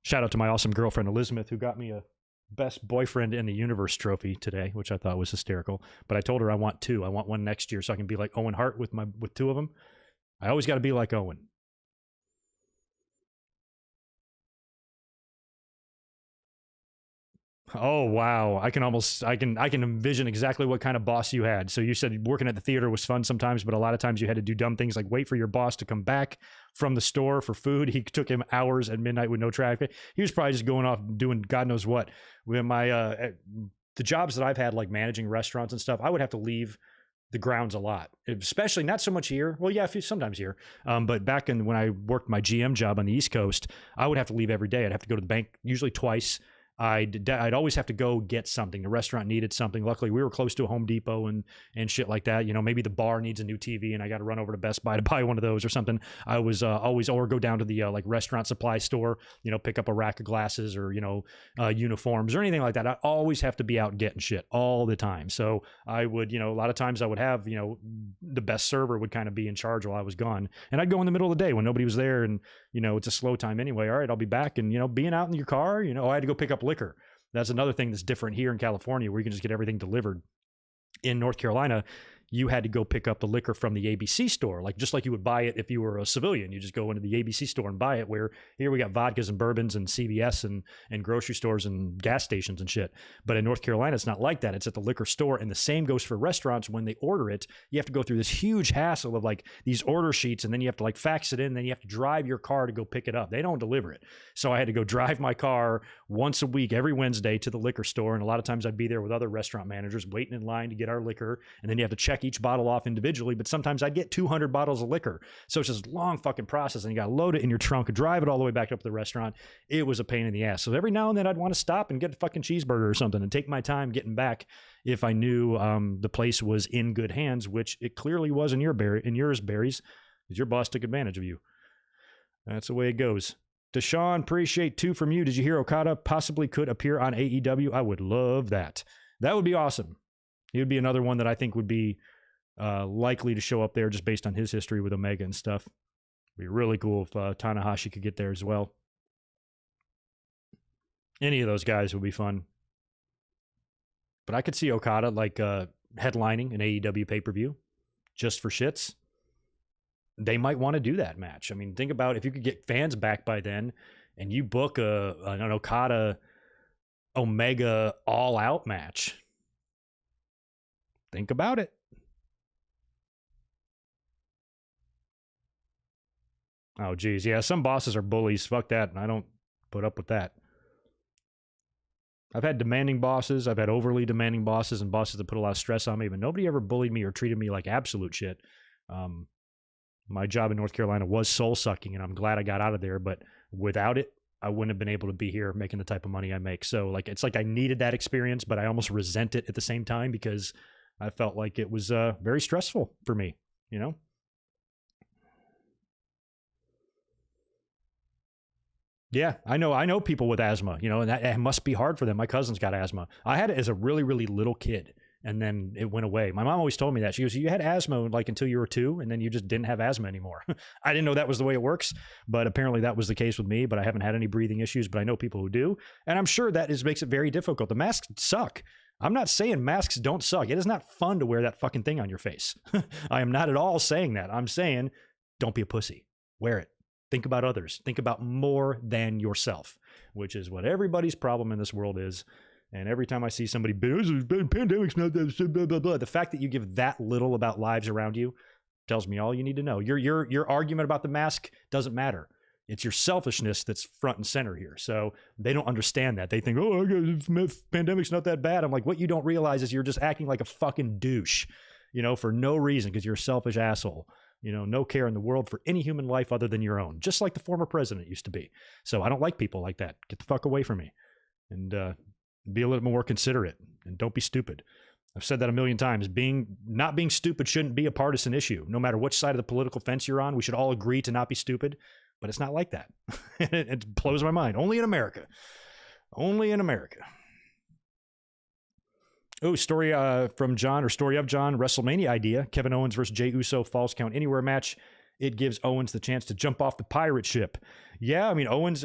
Shout out to my awesome girlfriend, Elizabeth, who got me a Best Boyfriend in the Universe trophy today, which I thought was hysterical. But I told her I want two. I want one next year so I can be like Owen Hart with two of them. I always got to be like Owen. Oh, wow. I can envision exactly what kind of boss you had. So you said working at the theater was fun sometimes, but a lot of times you had to do dumb things like wait for your boss to come back from the store for food. He took him hours at midnight with no traffic. He was probably just going off doing God knows what. With the jobs that I've had, like managing restaurants and stuff, I would have to leave the grounds a lot, especially not so much here. Well, yeah, sometimes here. But back when I worked my GM job on the East Coast, I would have to leave every day. I'd have to go to the bank usually twice. I'd always have to go get something. The restaurant needed something. Luckily, we were close to a Home Depot and shit like that. Maybe the bar needs a new TV and I got to run over to Best Buy to buy one of those or something. I was always, or go down to the like restaurant supply store, pick up a rack of glasses or, uniforms or anything like that. I always have to be out getting shit all the time. So I would, a lot of times I would have, the best server would kind of be in charge while I was gone. And I'd go in the middle of the day when nobody was there and, it's a slow time anyway. All right, I'll be back. And, being out in your car, I had to go pick up liquor. That's another thing that's different here in California, where you can just get everything delivered. In North Carolina, you had to go pick up the liquor from the ABC store, just like you would buy it if you were a civilian. You just go into the ABC store and buy it, where here we got vodkas and bourbons and CVS and grocery stores and gas stations and shit. But in North Carolina, it's not like that. It's at the liquor store. And the same goes for restaurants. When they order it, you have to go through this huge hassle of these order sheets, and then you have to fax it in. Then you have to drive your car to go pick it up. They don't deliver it. So I had to go drive my car once a week, every Wednesday, to the liquor store. And a lot of times I'd be there with other restaurant managers waiting in line to get our liquor. And then you have to check each bottle off individually, but sometimes I'd get 200 bottles of liquor. So it's just a long fucking process, and you got to load it in your trunk and drive it all the way back up to the restaurant. It was a pain in the ass. So every now and then I'd want to stop and get a fucking cheeseburger or something and take my time getting back if I knew the place was in good hands, which it clearly was in yours, Barry's, because your boss took advantage of you. That's the way it goes. Deshaun, appreciate 2 from you. Did you hear Okada possibly could appear on AEW? I would love that. That would be awesome. He would be another one that I think would be likely to show up there just based on his history with Omega and stuff. It'd be really cool if Tanahashi could get there as well. Any of those guys would be fun. But I could see Okada headlining an AEW pay-per-view just for shits. They might want to do that match. I mean, think about if you could get fans back by then and you book an Okada Omega all-out match. Think about it. Oh, geez. Yeah, some bosses are bullies. Fuck that. And I don't put up with that. I've had demanding bosses. I've had overly demanding bosses and bosses that put a lot of stress on me, but nobody ever bullied me or treated me like absolute shit. My job in North Carolina was soul sucking, and I'm glad I got out of there. But without it, I wouldn't have been able to be here making the type of money I make. So it's like I needed that experience, but I almost resent it at the same time because I felt like it was very stressful for me, Yeah, I know people with asthma, you know, and that it must be hard for them. My cousin's got asthma. I had it as a really, really little kid, and then it went away. My mom always told me that. She goes, you had asthma like until you were 2, and then you just didn't have asthma anymore. I didn't know that was the way it works, but apparently that was the case with me, but I haven't had any breathing issues, but I know people who do. And I'm sure that makes it very difficult. The masks suck. I'm not saying masks don't suck. It is not fun to wear that fucking thing on your face. I am not at all saying that. I'm saying don't be a pussy. Wear it. Think about others. Think about more than yourself, which is what everybody's problem in this world is. And every time I see somebody, pandemic's not that, blah, blah, blah. The fact that you give that little about lives around you tells me all you need to know. Your argument about the mask doesn't matter. It's your selfishness that's front and center here. So they don't understand that. They think, oh, pandemic's not that bad. I'm like, what you don't realize is you're just acting like a fucking douche, you know, for no reason, because you're a selfish asshole. You know, no care in the world for any human life other than your own, just like the former president used to be. So I don't like people like that. Get the fuck away from me, and be a little more considerate, and don't be stupid. I've said that a million times. Not being stupid shouldn't be a partisan issue. No matter which side of the political fence you're on, we should all agree to not be stupid. But it's not like that. It blows my mind. Only in America. Only in America. Oh, story from John, or story of John, WrestleMania idea. Kevin Owens versus Jey Uso Falls Count Anywhere match. It gives Owens the chance to jump off the pirate ship. Yeah, I mean Owens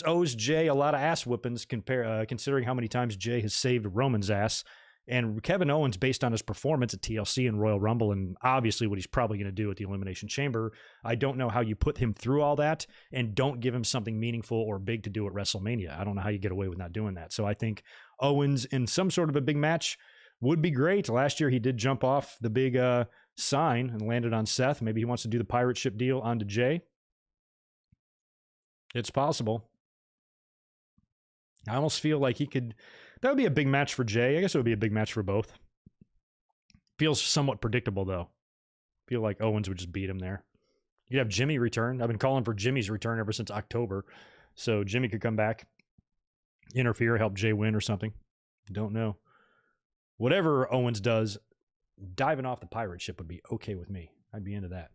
owes Jey a lot of ass whippings considering how many times Jey has saved Roman's ass. And Kevin Owens, based on his performance at TLC and Royal Rumble, and obviously what he's probably going to do at the Elimination Chamber, I don't know how you put him through all that and don't give him something meaningful or big to do at WrestleMania. I don't know how you get away with not doing that. So I think Owens in some sort of a big match would be great. Last year he did jump off the big sign and landed on Seth. Maybe he wants to do the pirate ship deal onto Jey. It's possible. I almost feel like he could... That would be a big match for Jey. I guess it would be a big match for both. Feels somewhat predictable, though. Feel like Owens would just beat him there. You'd have Jimmy return. I've been calling for Jimmy's return ever since October. So Jimmy could come back, interfere, help Jey win or something. Don't know. Whatever Owens does, diving off the pirate ship would be okay with me. I'd be into that.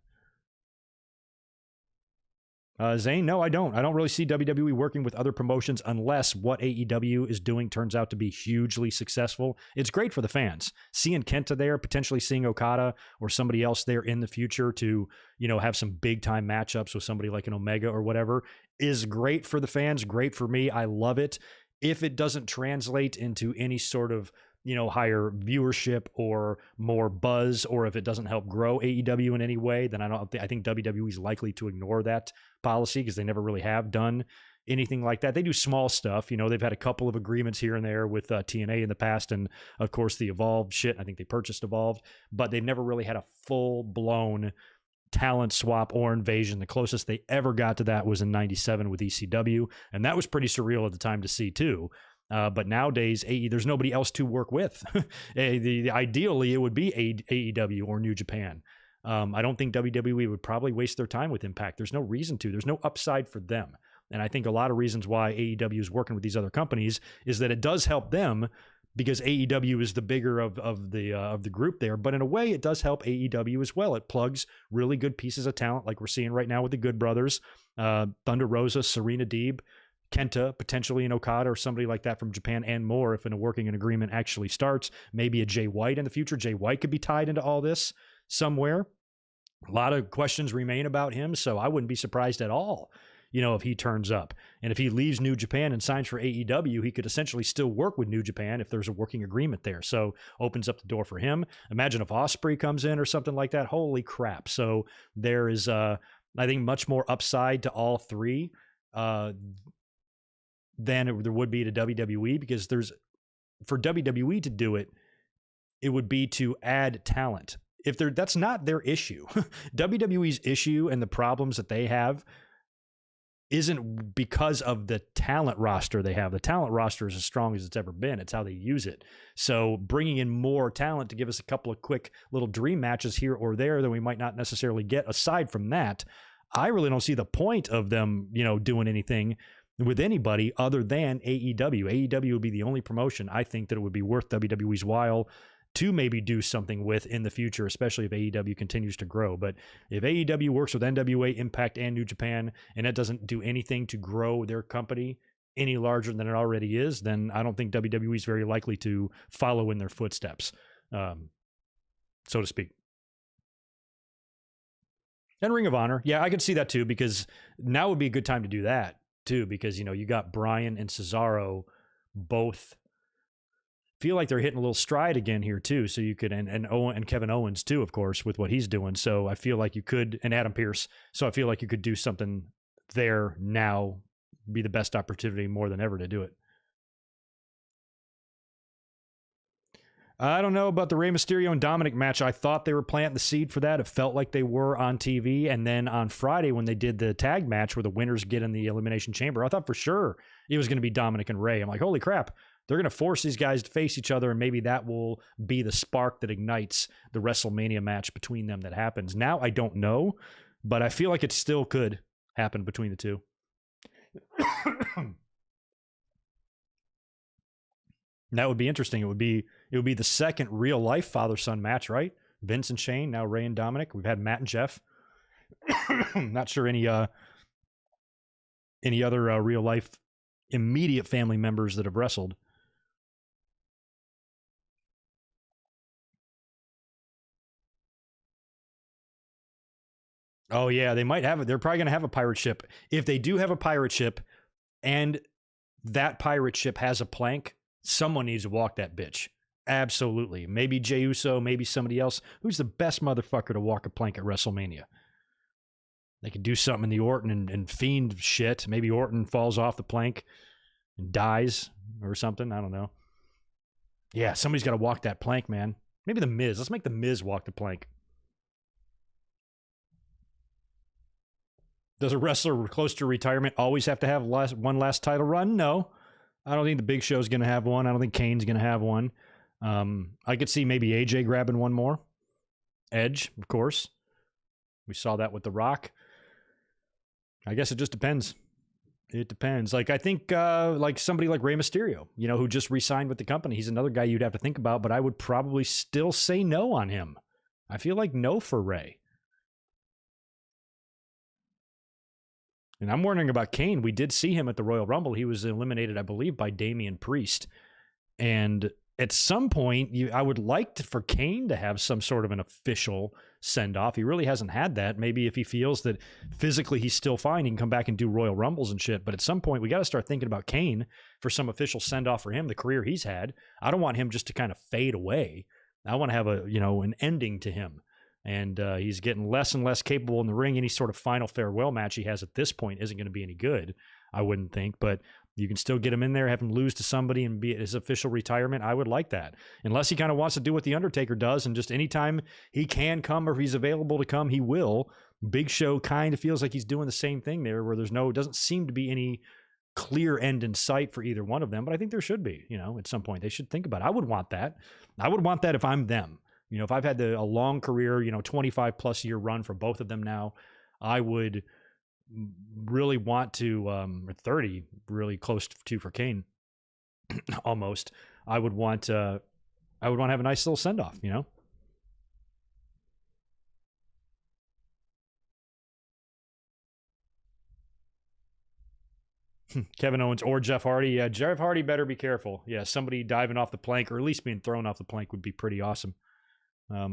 Zane, no, I don't. I don't really see WWE working with other promotions unless what AEW is doing turns out to be hugely successful. It's great for the fans. Seeing Kenta there, potentially seeing Okada or somebody else there in the future to, you know, have some big time matchups with somebody like an Omega or whatever is great for the fans, great for me. I love it. If it doesn't translate into any sort of, you know, higher viewership or more buzz, or if it doesn't help grow AEW in any way, then I think WWE is likely to ignore that policy because they never really have done anything like that. They do small stuff. You know, they've had a couple of agreements here and there with TNA in the past, and of course the Evolved shit. I think they purchased Evolved, but they've never really had a full-blown talent swap or invasion. The closest they ever got to that was in '97 with ECW, and that was pretty surreal at the time to see too. But nowadays, there's nobody else to work with. Ideally, it would be AEW or New Japan. I don't think WWE would probably waste their time with Impact. There's no reason to. There's no upside for them. And I think a lot of reasons why AEW is working with these other companies is that it does help them because AEW is the bigger of the group there. But in a way, it does help AEW as well. It plugs really good pieces of talent like we're seeing right now with the Good Brothers, Thunder Rosa, Serena Deeb, Kenta, potentially an Okada or somebody like that from Japan, and more if a working agreement actually starts. Maybe a Jay White in the future. Jay White could be tied into all this somewhere. A lot of questions remain about him, so I wouldn't be surprised at all, you know, if he turns up. And if he leaves New Japan and signs for AEW, he could essentially still work with New Japan if there's a working agreement there. So opens up the door for him. Imagine if Ospreay comes in or something like that. Holy crap. So there is, I think, much more upside to all three than there would be to WWE, because for WWE to do it, it would be to add talent. That's not their issue. WWE's issue and the problems that they have isn't because of the talent roster they have. The talent roster is as strong as it's ever been. It's how they use it. So bringing in more talent to give us a couple of quick little dream matches here or there that we might not necessarily get, aside from that, I really don't see the point of them, you know, doing anything with anybody other than AEW. AEW would be the only promotion I think that it would be worth WWE's while to maybe do something with in the future, especially if AEW continues to grow. But if AEW works with NWA, Impact, and New Japan, and it doesn't do anything to grow their company any larger than it already is, then I don't think WWE is very likely to follow in their footsteps, so to speak. And Ring of Honor, yeah, I could see that too, because now would be a good time to do that too, because, you know, you got Bryan and Cesaro both feel like they're hitting a little stride again here too. So you could, and Owen and Kevin Owens too, of course, with what he's doing. So I feel like you could, and Adam Pearce. So I feel like you could do something there now, be the best opportunity more than ever to do it. I don't know about the Rey Mysterio and Dominic match. I thought they were planting the seed for that. It felt like they were on TV. And then on Friday, when they did the tag match where the winners get in the Elimination Chamber, I thought for sure it was going to be Dominic and Rey. I'm like, holy crap, they're going to force these guys to face each other, and maybe that will be the spark that ignites the WrestleMania match between them that happens. Now, I don't know, but I feel like it still could happen between the two. That would be interesting. It would be the second real life father-son match, right? Vince and Shane, now Ray and Dominic. We've had Matt and Jeff. Not sure any other real life immediate family members that have wrestled. Oh yeah, they might have it. They're probably going to have a pirate ship. If they do have a pirate ship and that pirate ship has a plank, someone needs to walk that bitch. Absolutely. Maybe Jey Uso, maybe somebody else. Who's the best motherfucker to walk a plank at WrestleMania? They could do something in the Orton and Fiend shit. Maybe Orton falls off the plank and dies or something. I don't know. Yeah, somebody's got to walk that plank, man. Maybe The Miz. Let's make The Miz walk the plank. Does a wrestler close to retirement always have to have one last title run? No. I don't think the Big Show's going to have one. I don't think Kane's going to have one. I could see maybe AJ grabbing one more. Edge, of course. We saw that with The Rock. I guess it just depends. It depends. Like, I think like somebody like Rey Mysterio, you know, who just re-signed with the company. He's another guy you'd have to think about, but I would probably still say no on him. I feel like no for Rey. And I'm wondering about Kane. We did see him at the Royal Rumble. He was eliminated, I believe, by Damian Priest. And at some point, I would like for Kane to have some sort of an official send-off. He really hasn't had that. Maybe if he feels that physically he's still fine, he can come back and do Royal Rumbles and shit. But at some point, we got to start thinking about Kane for some official send-off for him, the career he's had. I don't want him just to kind of fade away. I want to have an ending to him. And he's getting less and less capable in the ring. Any sort of final farewell match he has at this point isn't going to be any good, I wouldn't think. But you can still get him in there, have him lose to somebody and be at his official retirement. I would like that. Unless he kind of wants to do what The Undertaker does, and just anytime he can come or if he's available to come, he will. Big Show kind of feels like he's doing the same thing there, where doesn't seem to be any clear end in sight for either one of them. But I think there should be, at some point. They should think about it. I would want that. I would want that if I'm them. If I've had a long career, 25 plus year run for both of them now, I would really want to, or 30, really close to for Kane, almost. I would want to have a nice little send off, Kevin Owens or Jeff Hardy. Yeah, Jeff Hardy better be careful. Yeah, somebody diving off the plank or at least being thrown off the plank would be pretty awesome. I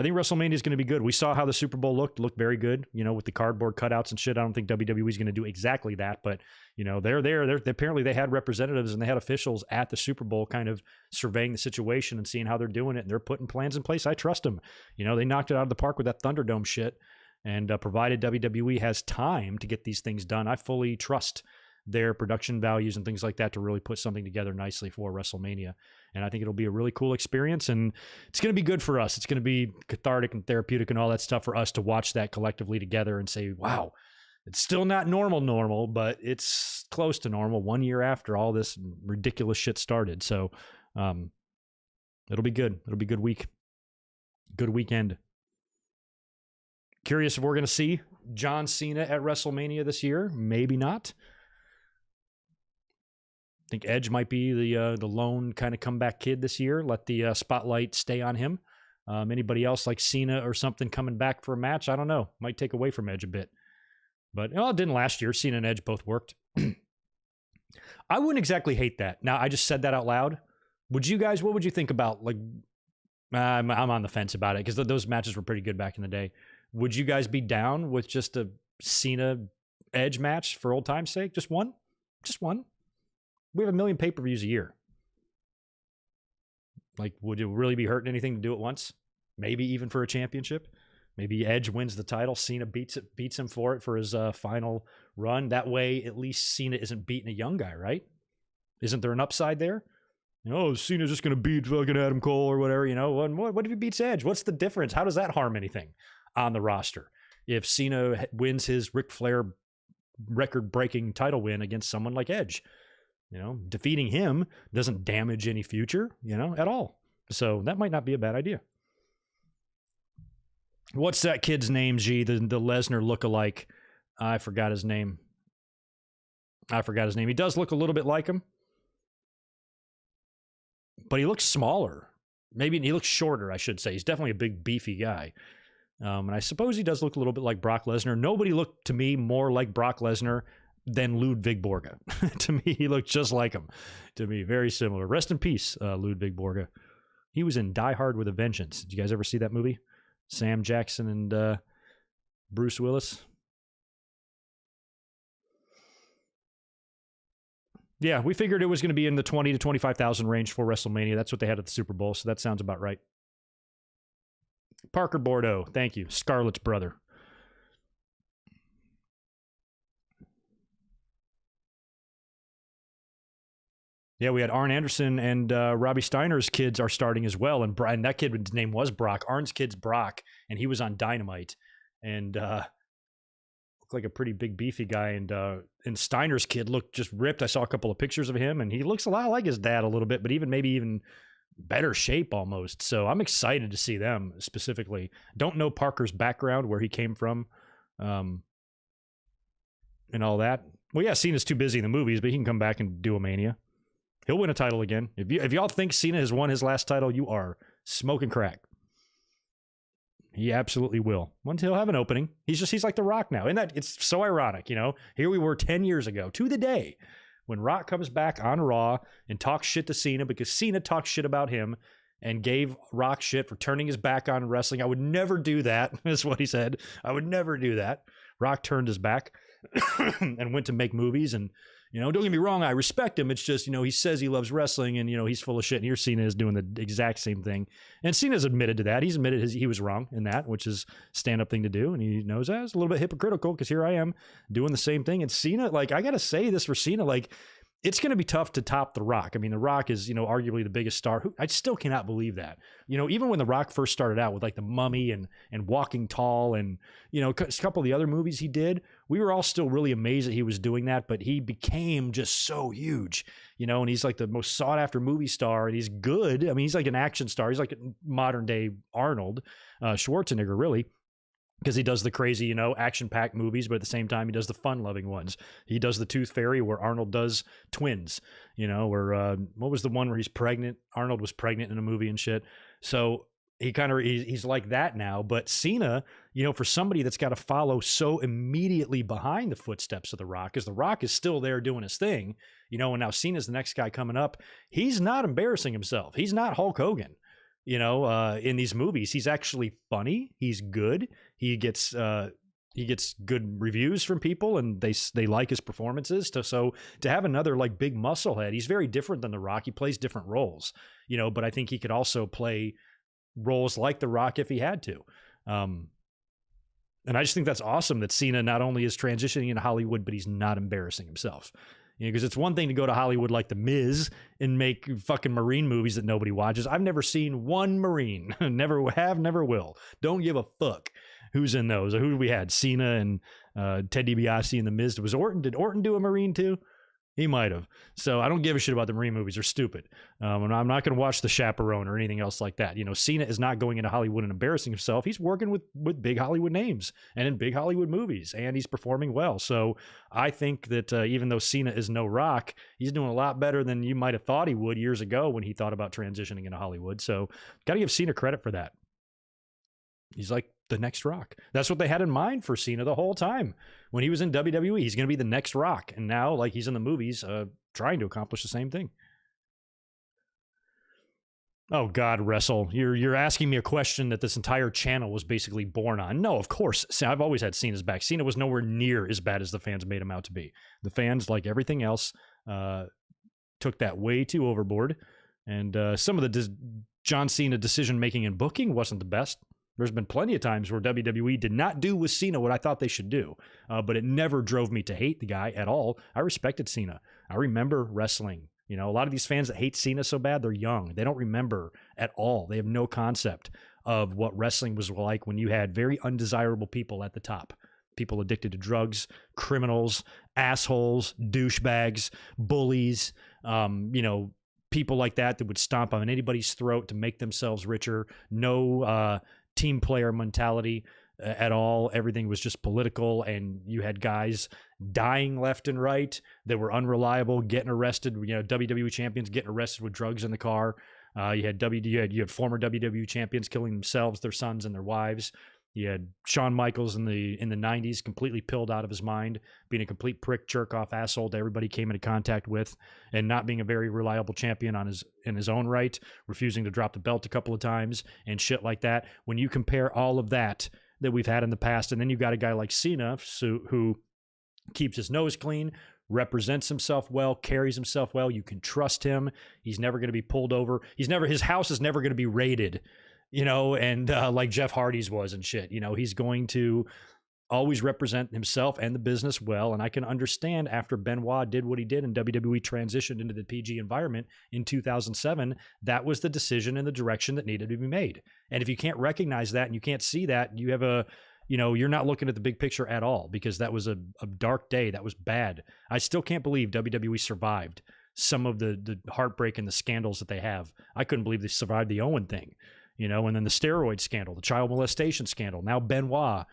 think WrestleMania is going to be good. We saw how the Super Bowl looked very good, with the cardboard cutouts and shit. I don't think WWE is going to do exactly that, but they're there. Apparently they had representatives and they had officials at the Super Bowl kind of surveying the situation and seeing how they're doing it, and they're putting plans in place. I trust them. They knocked it out of the park with that Thunderdome shit, and provided WWE has time to get these things done, I fully trust their production values and things like that to really put something together nicely for WrestleMania. And I think it'll be a really cool experience, and it's going to be good for us. It's going to be cathartic and therapeutic and all that stuff for us to watch that collectively together and say, wow, it's still not normal, but it's close to normal 1 year after all this ridiculous shit started. So it'll be good. It'll be a good week. Good weekend. Curious if we're going to see John Cena at WrestleMania this year. Maybe not. think Edge might be the lone kind of comeback kid this year. Let the spotlight stay on him. Anybody else like Cena or something coming back for a match? I don't know. Might take away from Edge a bit. But it didn't last year. Cena and Edge both worked. I wouldn't exactly hate that. Now, I just said that out loud. Would you guys, what would you think about, like, I'm on the fence about it because those matches were pretty good back in the day. Would you guys be down with just a Cena Edge match for old time's sake? Just one? Just one? We have 1 million pay-per-views a year. Like, would it really be hurting anything to do it once? Maybe even for a championship? Maybe Edge wins the title. Cena beats him for it for his final run. That way, at least Cena isn't beating a young guy, right? Isn't there an upside there? Cena's just going to beat fucking Adam Cole or whatever, What if he beats Edge? What's the difference? How does that harm anything on the roster? If Cena wins his Ric Flair record-breaking title win against someone like Edge, defeating him doesn't damage any future, at all. So that might not be a bad idea. What's that kid's name, G? The Lesnar lookalike. I forgot his name. He does look a little bit like him. But he looks smaller. Maybe he looks shorter, I should say. He's definitely a big, beefy guy. And I suppose he does look a little bit like Brock Lesnar. Nobody looked to me more like Brock Lesnar than Ludwig Borga. To me, he looked just like him. To me, very similar. Rest in peace, Ludwig Borga. He was in Die Hard with a Vengeance. Did you guys ever see that movie? Sam Jackson and Bruce Willis. Yeah, we figured it was going to be in the 20 to 25,000 range for WrestleMania. That's what they had at the Super Bowl, so that sounds about right. Parker Bordeaux, thank you. Scarlett's brother. Yeah, we had Arn Anderson and Robbie Steiner's kids are starting as well. And Brian, that kid's name was Brock. Arn's kid's Brock, and he was on Dynamite. And looked like a pretty big, beefy guy. And Steiner's kid looked just ripped. I saw a couple of pictures of him, and he looks a lot like his dad a little bit, but maybe even better shape almost. So I'm excited to see them specifically. Don't know Parker's background, where he came from, and all that. Well, yeah, Cena's too busy in the movies, but he can come back and do a Mania. He'll win a title again. If y'all think Cena has won his last title, you are smoking crack. He absolutely will. Once he'll have an opening. He's like The Rock now. It's so ironic, Here we were 10 years ago, to the day, when Rock comes back on Raw and talks shit to Cena because Cena talks shit about him and gave Rock shit for turning his back on wrestling. I would never do that, is what he said. I would never do that. Rock turned his back and went to make movies. And don't get me wrong, I respect him. It's just, he says he loves wrestling and, he's full of shit. And here Cena is doing the exact same thing. And Cena's admitted to that. He's admitted he was wrong in that, which is stand-up thing to do. And he knows that. It's a little bit hypocritical because here I am doing the same thing. And Cena, I got to say this for Cena, it's going to be tough to top The Rock. I mean, The Rock is, arguably the biggest star. I still cannot believe that. Even when The Rock first started out with The Mummy and Walking Tall and, a couple of the other movies he did, we were all still really amazed that he was doing that, but he became just so huge, and he's the most sought after movie star, and he's good. I mean, he's like an action star. He's like a modern day Arnold Schwarzenegger, really. Because he does the crazy, action-packed movies, but at the same time, he does the fun-loving ones. He does the Tooth Fairy, where Arnold does twins, where, what was the one where he's pregnant? Arnold was pregnant in a movie and shit. So he's like that now. But Cena, for somebody that's got to follow so immediately behind the footsteps of The Rock, because The Rock is still there doing his thing, and now Cena's the next guy coming up. He's not embarrassing himself. He's not Hulk Hogan. In these movies, he's actually funny. He's good. He gets good reviews from people, and they like his performances. So to have another big muscle head, he's very different than The Rock. He plays different roles, but I think he could also play roles like The Rock if he had to. And I just think that's awesome that Cena not only is transitioning into Hollywood, but he's not embarrassing himself. Because it's one thing to go to Hollywood like The Miz and make fucking Marine movies that nobody watches. I've never seen one Marine. Never have, never will. Don't give a fuck who's in those. Who we had? Cena and Ted DiBiase and The Miz. Did Orton do a Marine too? He might have. So I don't give a shit about the Marine movies. They're stupid. And I'm not going to watch The Chaperone or anything else like that. You know, Cena is not going into Hollywood and embarrassing himself. He's working with big Hollywood names and in big Hollywood movies, and he's performing well. So I think that even though Cena is no Rock, he's doing a lot better than you might have thought he would years ago when he thought about transitioning into Hollywood. So got to give Cena credit for that. He's like the next Rock. That's what they had in mind for Cena the whole time. When he was in WWE, he's going to be the next Rock. And now, like, he's in the movies trying to accomplish the same thing. Oh, God, Wrestle. You're asking me a question that this entire channel was basically born on. No, of course. I've always had Cena's back. Cena was nowhere near as bad as the fans made him out to be. The fans, like everything else, took that way too overboard. And some of the John Cena decision-making and booking wasn't the best. There's been plenty of times where WWE did not do with Cena what I thought they should do, but it never drove me to hate the guy at all. I respected Cena. I remember wrestling. You know, a lot of these fans that hate Cena so bad, they're young. They don't remember at all. They have no concept of what wrestling was like when you had very undesirable people at the top. People addicted to drugs, criminals, assholes, douchebags, bullies, people like that would stomp on anybody's throat to make themselves richer. No team player mentality at all. Everything was just political, and you had guys dying left and right that were unreliable, getting arrested. You know, WWE champions getting arrested with drugs in the car. You had former WWE champions killing themselves, their sons, and their wives. You had Shawn Michaels in the 90s, completely pilled out of his mind, being a complete prick, jerk-off asshole to everybody he came into contact with, and not being a very reliable champion in his own right, refusing to drop the belt a couple of times, and shit like that. When you compare all of that we've had in the past, and then you've got a guy like Cena who keeps his nose clean, represents himself well, carries himself well. You can trust him. He's never going to be pulled over. His house is never going to be raided. You know, and like Jeff Hardy's was and shit, you know, he's going to always represent himself and the business well. And I can understand after Benoit did what he did and WWE transitioned into the PG environment in 2007, that was the decision and the direction that needed to be made. And if you can't recognize that and you can't see that, you have you're not looking at the big picture at all, because that was a dark day. That was bad. I still can't believe WWE survived some of the heartbreak and the scandals that they have. I couldn't believe they survived the Owen thing. You know, and then the steroid scandal, the child molestation scandal. Now Benoit,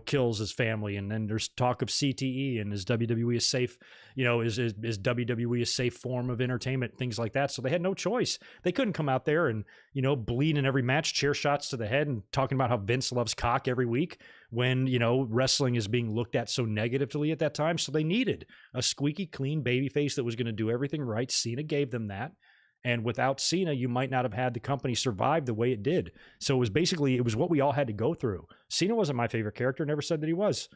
kills his family, and then there's talk of CTE, and is WWE a safe, is WWE a safe form of entertainment, things like that. So they had no choice. They couldn't come out there and, bleed in every match, chair shots to the head, and talking about how Vince loves cock every week when, wrestling is being looked at so negatively at that time. So they needed a squeaky clean babyface that was going to do everything right. Cena gave them that. And without Cena, you might not have had the company survive the way it did. So it was what we all had to go through. Cena wasn't my favorite character, never said that he was.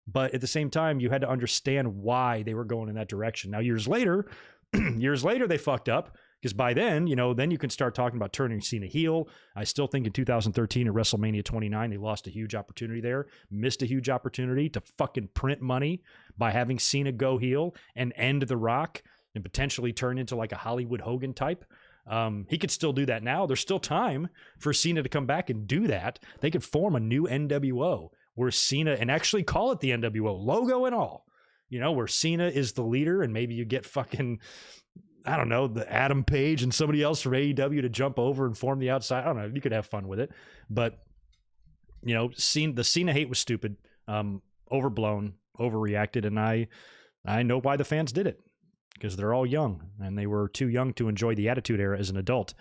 But at the same time, you had to understand why they were going in that direction. Now, years later, they fucked up, because by then, then you can start talking about turning Cena heel. I still think in 2013 at WrestleMania 29, they lost a huge opportunity there, missed a huge opportunity to fucking print money by having Cena go heel and end The Rock and potentially turn into like a Hollywood Hogan type. He could still do that now. There's still time for Cena to come back and do that. They could form a new NWO where Cena, and actually call it the NWO, logo and all, where Cena is the leader, and maybe you get fucking, I don't know, the Adam Page and somebody else from AEW to jump over and form the outside. I don't know. You could have fun with it. But, the Cena hate was stupid, overblown, overreacted. And I know why the fans did it. Because they're all young, and they were too young to enjoy the Attitude Era as an adult.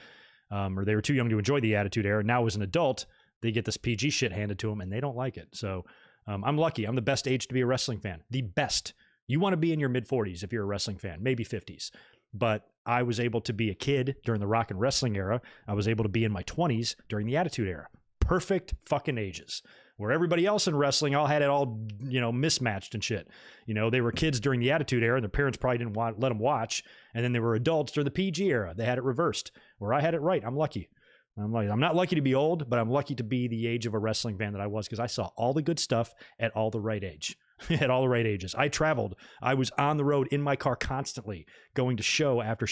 Or they were too young to enjoy the Attitude Era. Now as an adult, they get this PG shit handed to them, and they don't like it. So I'm lucky. I'm the best age to be a wrestling fan. The best. You want to be in your mid-40s if you're a wrestling fan, maybe 50s. But I was able to be a kid during the rock and wrestling era. I was able to be in my 20s during the Attitude Era. Perfect fucking ages. Where everybody else in wrestling all had it all, mismatched and shit. They were kids during the Attitude Era, and their parents probably didn't let them watch. And then they were adults during the PG era. They had it reversed. Where I had it right. I'm lucky. I'm not lucky to be old, but I'm lucky to be the age of a wrestling fan that I was, because I saw all the good stuff at all the right age. At all the right ages. I traveled. I was on the road in my car constantly, going to show after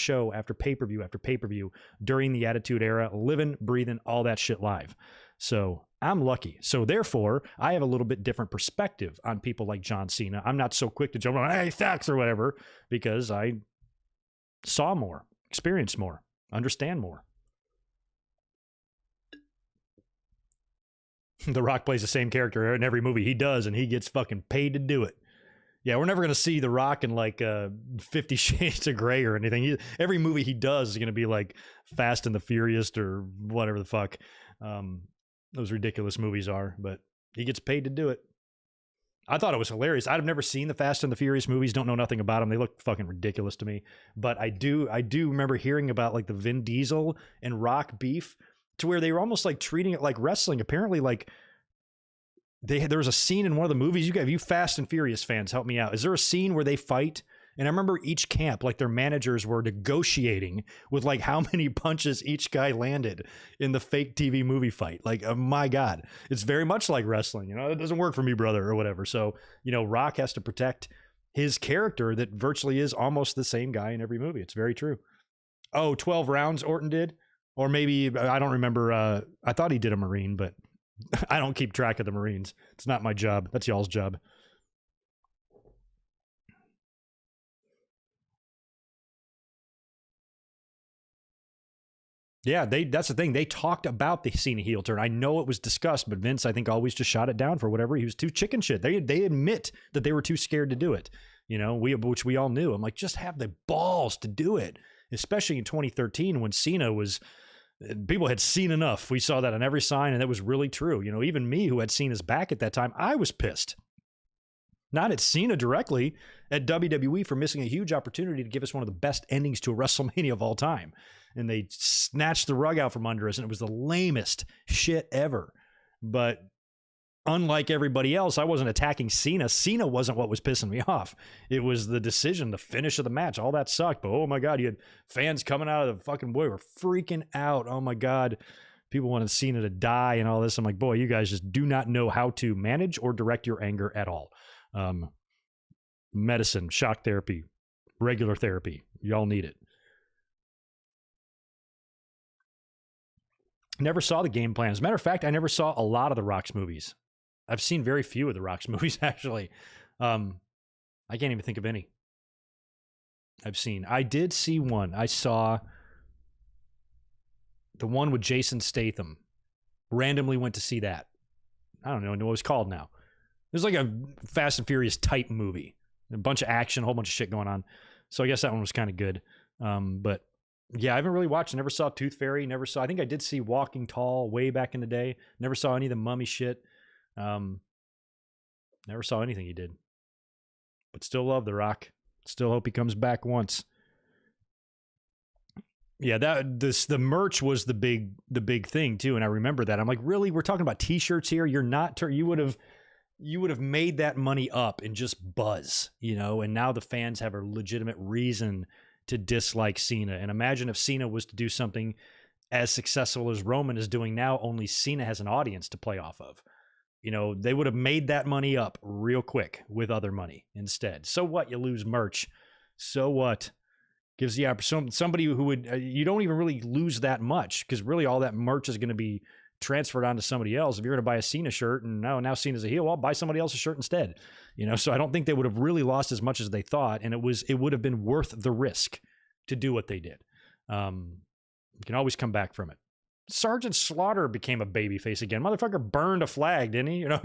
pay-per-view after pay-per-view during the Attitude Era, living, breathing, all that shit live. So I'm lucky. So therefore, I have a little bit different perspective on people like John Cena. I'm not so quick to jump on, hey, facts or whatever, because I saw more, experienced more, understand more. The Rock plays the same character in every movie he does, and he gets fucking paid to do it. Yeah, we're never going to see The Rock in like 50 Shades of Grey or anything. Every movie he does is going to be like Fast and the Furious or whatever the fuck those ridiculous movies are, but he gets paid to do it. I thought it was hilarious. I've never seen the Fast and the Furious movies, don't know nothing about them. They look fucking ridiculous to me. But I do remember hearing about like the Vin Diesel and Rock beef to where they were almost like treating it like wrestling. Apparently, like there was a scene in one of the movies. You Fast and Furious fans, help me out. Is there a scene where they fight? And I remember each camp, like their managers were negotiating with like how many punches each guy landed in the fake TV movie fight. Like, oh my God, it's very much like wrestling. You know, it doesn't work for me, brother, or whatever. So, you know, Rock has to protect his character that virtually is almost the same guy in every movie. It's very true. Oh, 12 rounds Orton did? Or maybe, I don't remember. I thought he did a Marine, but I don't keep track of the Marines. It's not my job. That's y'all's job. Yeah, that's the thing. They talked about the Cena heel turn. I know it was discussed, but Vince, I think, always just shot it down for whatever. He was too chicken shit. They admit that they were too scared to do it, you know, which we all knew. I'm like, just have the balls to do it, especially in 2013 when Cena was, people had seen enough. We saw that on every sign, and that was really true. You know, even me, who had seen his back at that time, I was pissed. Not at Cena directly, at WWE for missing a huge opportunity to give us one of the best endings to a WrestleMania of all time. And they snatched the rug out from under us, and it was the lamest shit ever. But unlike everybody else, I wasn't attacking Cena. Cena wasn't what was pissing me off. It was the decision, the finish of the match. All that sucked. But oh my God, you had fans coming out of the fucking boy, were freaking out. Oh my God. People wanted Cena to die and all this. I'm like, boy, you guys just do not know how to manage or direct your anger at all. Medicine, shock therapy, regular therapy. Y'all need it. Never saw the game plan. As a matter of fact, I never saw a lot of the Rock's movies. I've seen very few of the Rock's movies, actually. I can't even think of any I've seen. I did see one. I saw the one with Jason Statham. Randomly went to see that. I don't know what it was called now. It was like a Fast and Furious type movie. A bunch of action, a whole bunch of shit going on. So I guess that one was kind of good. But yeah, I haven't really watched. Never saw Tooth Fairy. Never saw. I think I did see Walking Tall way back in the day. Never saw any of the Mummy shit. Never saw anything he did. But still love The Rock. Still hope he comes back once. Yeah, the merch was the big thing too, and I remember that. I'm like, really? We're talking about T-shirts here. You're not. You would have made that money up and just buzz, you know. And now the fans have a legitimate reason to dislike Cena. And imagine if Cena was to do something as successful as Roman is doing now. Only Cena has an audience to play off of. You know, they would have made that money up real quick with other money instead. So what? You lose merch. So what? Gives the opportunity somebody who would, you don't even really lose that much because really all that merch is going to be transferred onto somebody else. If you're going to buy a Cena shirt and now Cena's a heel, well, I'll buy somebody else's shirt instead. You know, so I don't think they would have really lost as much as they thought, and it would have been worth the risk to do what they did. You can always come back from it. Sergeant Slaughter became a babyface again. Motherfucker burned a flag, didn't he? You know,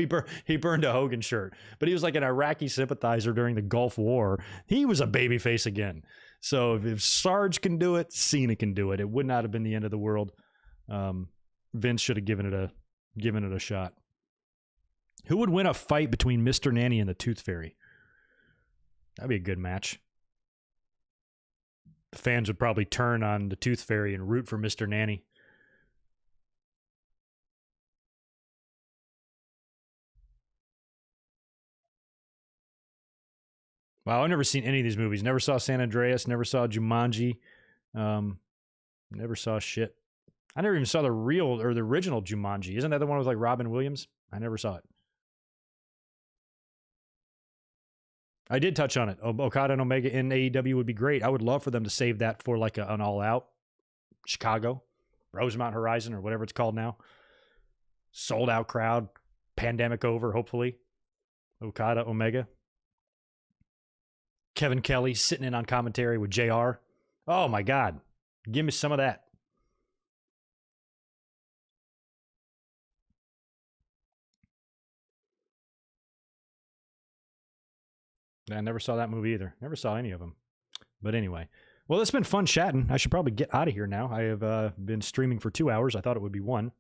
he burned a Hogan shirt, but he was like an Iraqi sympathizer during the Gulf War. He was a babyface again. So if Sarge can do it, Cena can do it. It would not have been the end of the world. Vince should have given it a shot. Who would win a fight between Mr. Nanny and the Tooth Fairy? That'd be a good match. The fans would probably turn on the Tooth Fairy and root for Mr. Nanny. Wow, I've never seen any of these movies. Never saw San Andreas. Never saw Jumanji. Never saw shit. I never even saw the original Jumanji. Isn't that the one with like Robin Williams? I never saw it. I did touch on it. Okada and Omega in AEW would be great. I would love for them to save that for like an all-out Chicago, Rosemont Horizon, or whatever it's called now. sold out crowd, pandemic over, hopefully. Okada, Omega. Kevin Kelly sitting in on commentary with JR. Oh my God. Give me some of that. I never saw that movie either. Never saw any of them. But anyway. Well, it's been fun chatting. I should probably get out of here now. I have been streaming for 2 hours. I thought it would be 1.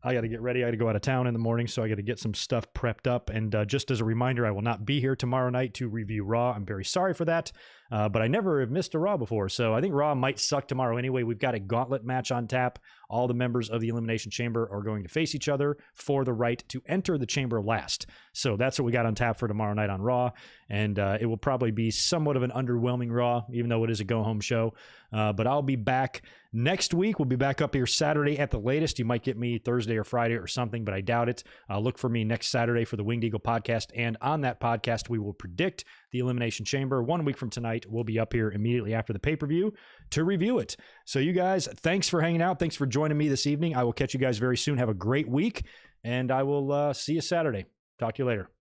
I got to get ready. I got to go out of town in the morning, so I got to get some stuff prepped up. And just as a reminder, I will not be here tomorrow night to review Raw. I'm very sorry for that, but I never have missed a Raw before, so I think Raw might suck tomorrow anyway. We've got a gauntlet match on tap. All the members of the Elimination Chamber are going to face each other for the right to enter the chamber last. So that's what we got on tap for tomorrow night on Raw, and it will probably be somewhat of an underwhelming Raw, even though it is a go-home show. But I'll be back next week. We'll be back up here Saturday at the latest. You might get me Thursday or Friday or something, but I doubt it. Look for me next Saturday for the Winged Eagle podcast, and on that podcast, we will predict the Elimination Chamber. 1 week from tonight, we'll be up here immediately after the pay-per-view to review it. So you guys, thanks for hanging out. Thanks for joining me this evening. I will catch you guys very soon. Have a great week, and I will see you Saturday. Talk to you later.